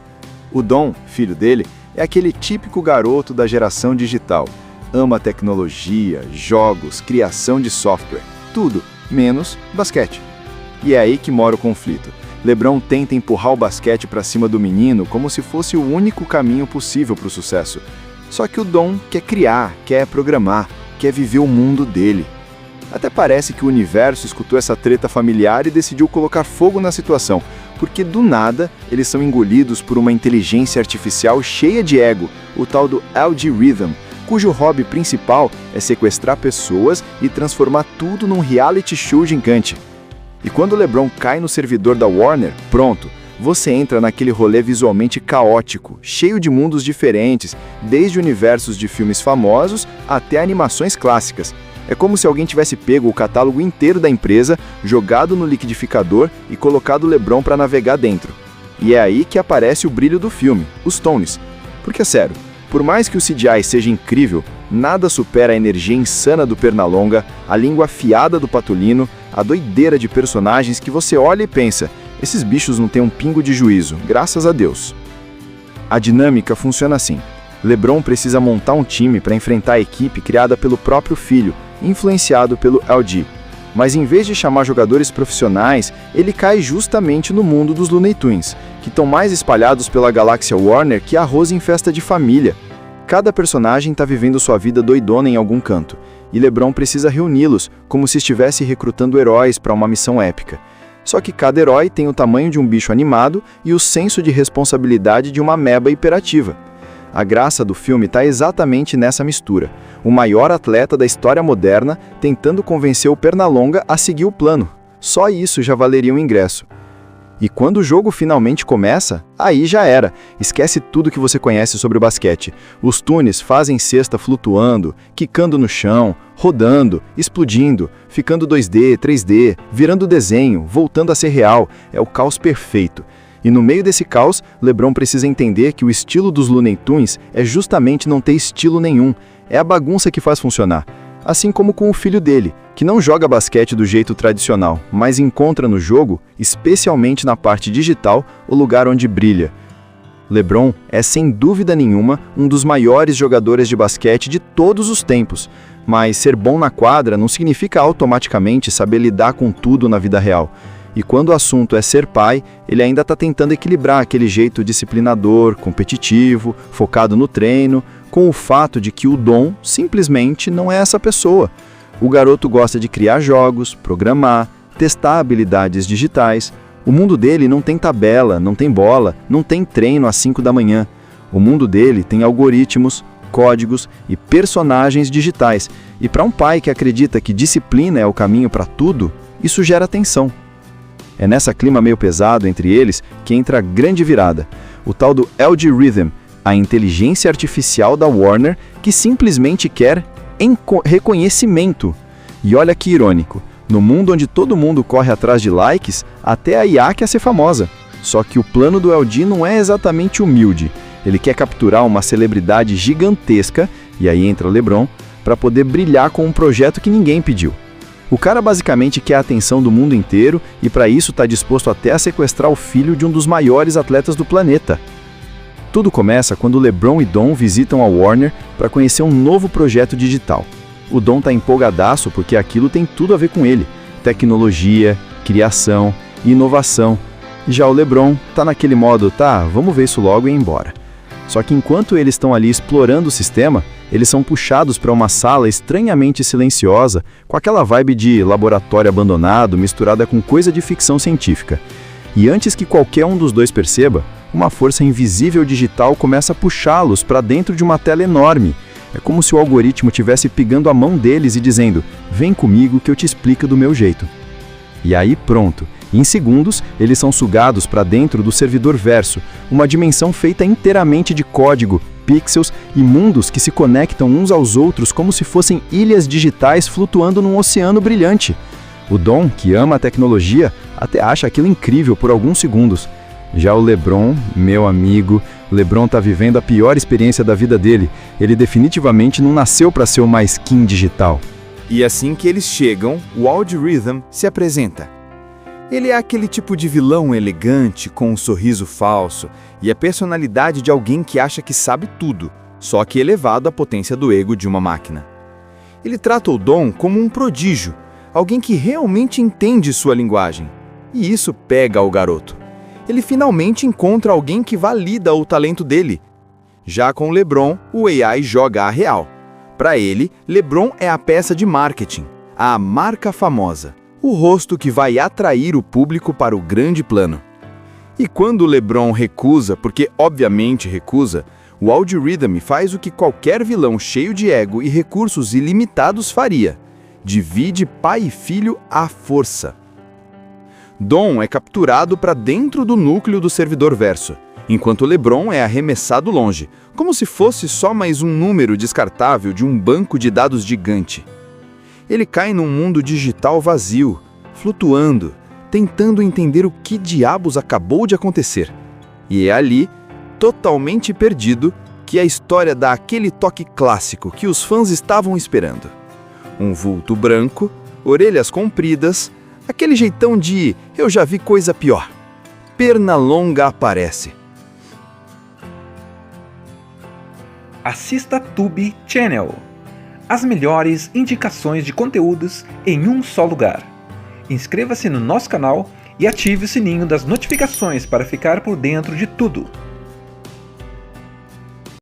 [SPEAKER 2] O Dom, filho dele, é aquele típico garoto da geração digital. Ama tecnologia, jogos, criação de software, tudo, menos basquete. E é aí que mora o conflito. LeBron tenta empurrar o basquete para cima do menino como se fosse o único caminho possível para o sucesso. Só que o Dom quer criar, quer programar, quer viver o mundo dele. Até parece que o universo escutou essa treta familiar e decidiu colocar fogo na situação, porque do nada eles são engolidos por uma inteligência artificial cheia de ego, o tal do Algorithm, cujo hobby principal é sequestrar pessoas e transformar tudo num reality show gigante. E quando LeBron cai no servidor da Warner, pronto, você entra naquele rolê visualmente caótico, cheio de mundos diferentes, desde universos de filmes famosos até animações clássicas. É como se alguém tivesse pego o catálogo inteiro da empresa, jogado no liquidificador e colocado LeBron para navegar dentro. E é aí que aparece o brilho do filme, os Tones. Porque, sério, por mais que o CGI seja incrível, nada supera a energia insana do Pernalonga, a língua afiada do Patolino, a doideira de personagens que você olha e pensa: esses bichos não têm um pingo de juízo, graças a Deus. A dinâmica funciona assim. LeBron precisa montar um time para enfrentar a equipe criada pelo próprio filho, influenciado pelo LG. Mas em vez de chamar jogadores profissionais, ele cai justamente no mundo dos Looney Tunes, que estão mais espalhados pela galáxia Warner que arroz em festa de família. Cada personagem está vivendo sua vida doidona em algum canto, e LeBron precisa reuni-los, como se estivesse recrutando heróis para uma missão épica. Só que cada herói tem o tamanho de um bicho animado e o senso de responsabilidade de uma ameba hiperativa. A graça do filme está exatamente nessa mistura. O maior atleta da história moderna tentando convencer o Pernalonga a seguir o plano. Só isso já valeria um ingresso. E quando o jogo finalmente começa, aí já era. Esquece tudo que você conhece sobre o basquete. Os Toons fazem cesta flutuando, quicando no chão, rodando, explodindo, ficando 2D, 3D, virando desenho, voltando a ser real. É o caos perfeito. E no meio desse caos, LeBron precisa entender que o estilo dos Looney Tunes é justamente não ter estilo nenhum. É a bagunça que faz funcionar. Assim como com o filho dele, que não joga basquete do jeito tradicional, mas encontra no jogo, especialmente na parte digital, o lugar onde brilha. LeBron é sem dúvida nenhuma um dos maiores jogadores de basquete de todos os tempos, mas ser bom na quadra não significa automaticamente saber lidar com tudo na vida real. E quando o assunto é ser pai, ele ainda está tentando equilibrar aquele jeito disciplinador, competitivo, focado no treino, com o fato de que o Dom simplesmente não é essa pessoa. O garoto gosta de criar jogos, programar, testar habilidades digitais. O mundo dele não tem tabela, não tem bola, não tem treino às 5 da manhã. O mundo dele tem algoritmos, códigos e personagens digitais. E para um pai que acredita que disciplina é o caminho para tudo, isso gera tensão. É nessa clima meio pesado entre eles que entra a grande virada, o tal do Algorithm, a inteligência artificial da Warner que simplesmente quer reconhecimento. E olha que irônico, no mundo onde todo mundo corre atrás de likes, até a IA quer ser famosa. Só que o plano do LG não é exatamente humilde, ele quer capturar uma celebridade gigantesca, e aí entra LeBron, para poder brilhar com um projeto que ninguém pediu. O cara basicamente quer a atenção do mundo inteiro e para isso está disposto até a sequestrar o filho de um dos maiores atletas do planeta. Tudo começa quando LeBron e Dom visitam a Warner para conhecer um novo projeto digital. O Dom está empolgadaço porque aquilo tem tudo a ver com ele. Tecnologia, criação e inovação. Já o LeBron está naquele modo, vamos ver isso logo e ir embora. Só que enquanto eles estão ali explorando o sistema, eles são puxados para uma sala estranhamente silenciosa, com aquela vibe de laboratório abandonado misturada com coisa de ficção científica. E antes que qualquer um dos dois perceba, uma força invisível digital começa a puxá-los para dentro de uma tela enorme. É como se o algoritmo estivesse pegando a mão deles e dizendo: "Vem comigo que eu te explico do meu jeito". E aí pronto, em segundos eles são sugados para dentro do servidor verso, uma dimensão feita inteiramente de código, pixels e mundos que se conectam uns aos outros como se fossem ilhas digitais flutuando num oceano brilhante. O Dom, que ama a tecnologia, até acha aquilo incrível por alguns segundos. Já o LeBron, meu amigo, LeBron tá vivendo a pior experiência da vida dele. Ele definitivamente não nasceu para ser uma skin digital.
[SPEAKER 3] E assim que eles chegam, o Wild Rhythm se apresenta. Ele é aquele tipo de vilão elegante, com um sorriso falso, e a personalidade de alguém que acha que sabe tudo, só que elevado à potência do ego de uma máquina. Ele trata o Dom como um prodígio, alguém que realmente entende sua linguagem. E isso pega o garoto. Ele finalmente encontra alguém que valida o talento dele. Já com LeBron, o AI joga a real. Para ele, LeBron é a peça de marketing, a marca famosa, o rosto que vai atrair o público para o grande plano. E quando o LeBron recusa, porque obviamente recusa, o Wild Rhythm faz o que qualquer vilão cheio de ego e recursos ilimitados faria: divide pai e filho à força. Dom é capturado para dentro do núcleo do servidor verso, enquanto LeBron é arremessado longe, como se fosse só mais um número descartável de um banco de dados gigante. Ele cai num mundo digital vazio, flutuando, tentando entender o que diabos acabou de acontecer. E é ali, totalmente perdido, que a história dá aquele toque clássico que os fãs estavam esperando. Um vulto branco, orelhas compridas, aquele jeitão de "eu já vi coisa pior". Pernalonga aparece.
[SPEAKER 1] Assista Tube Channel. As melhores indicações de conteúdos em um só lugar. Inscreva-se no nosso canal e ative o sininho das notificações para ficar por dentro de tudo.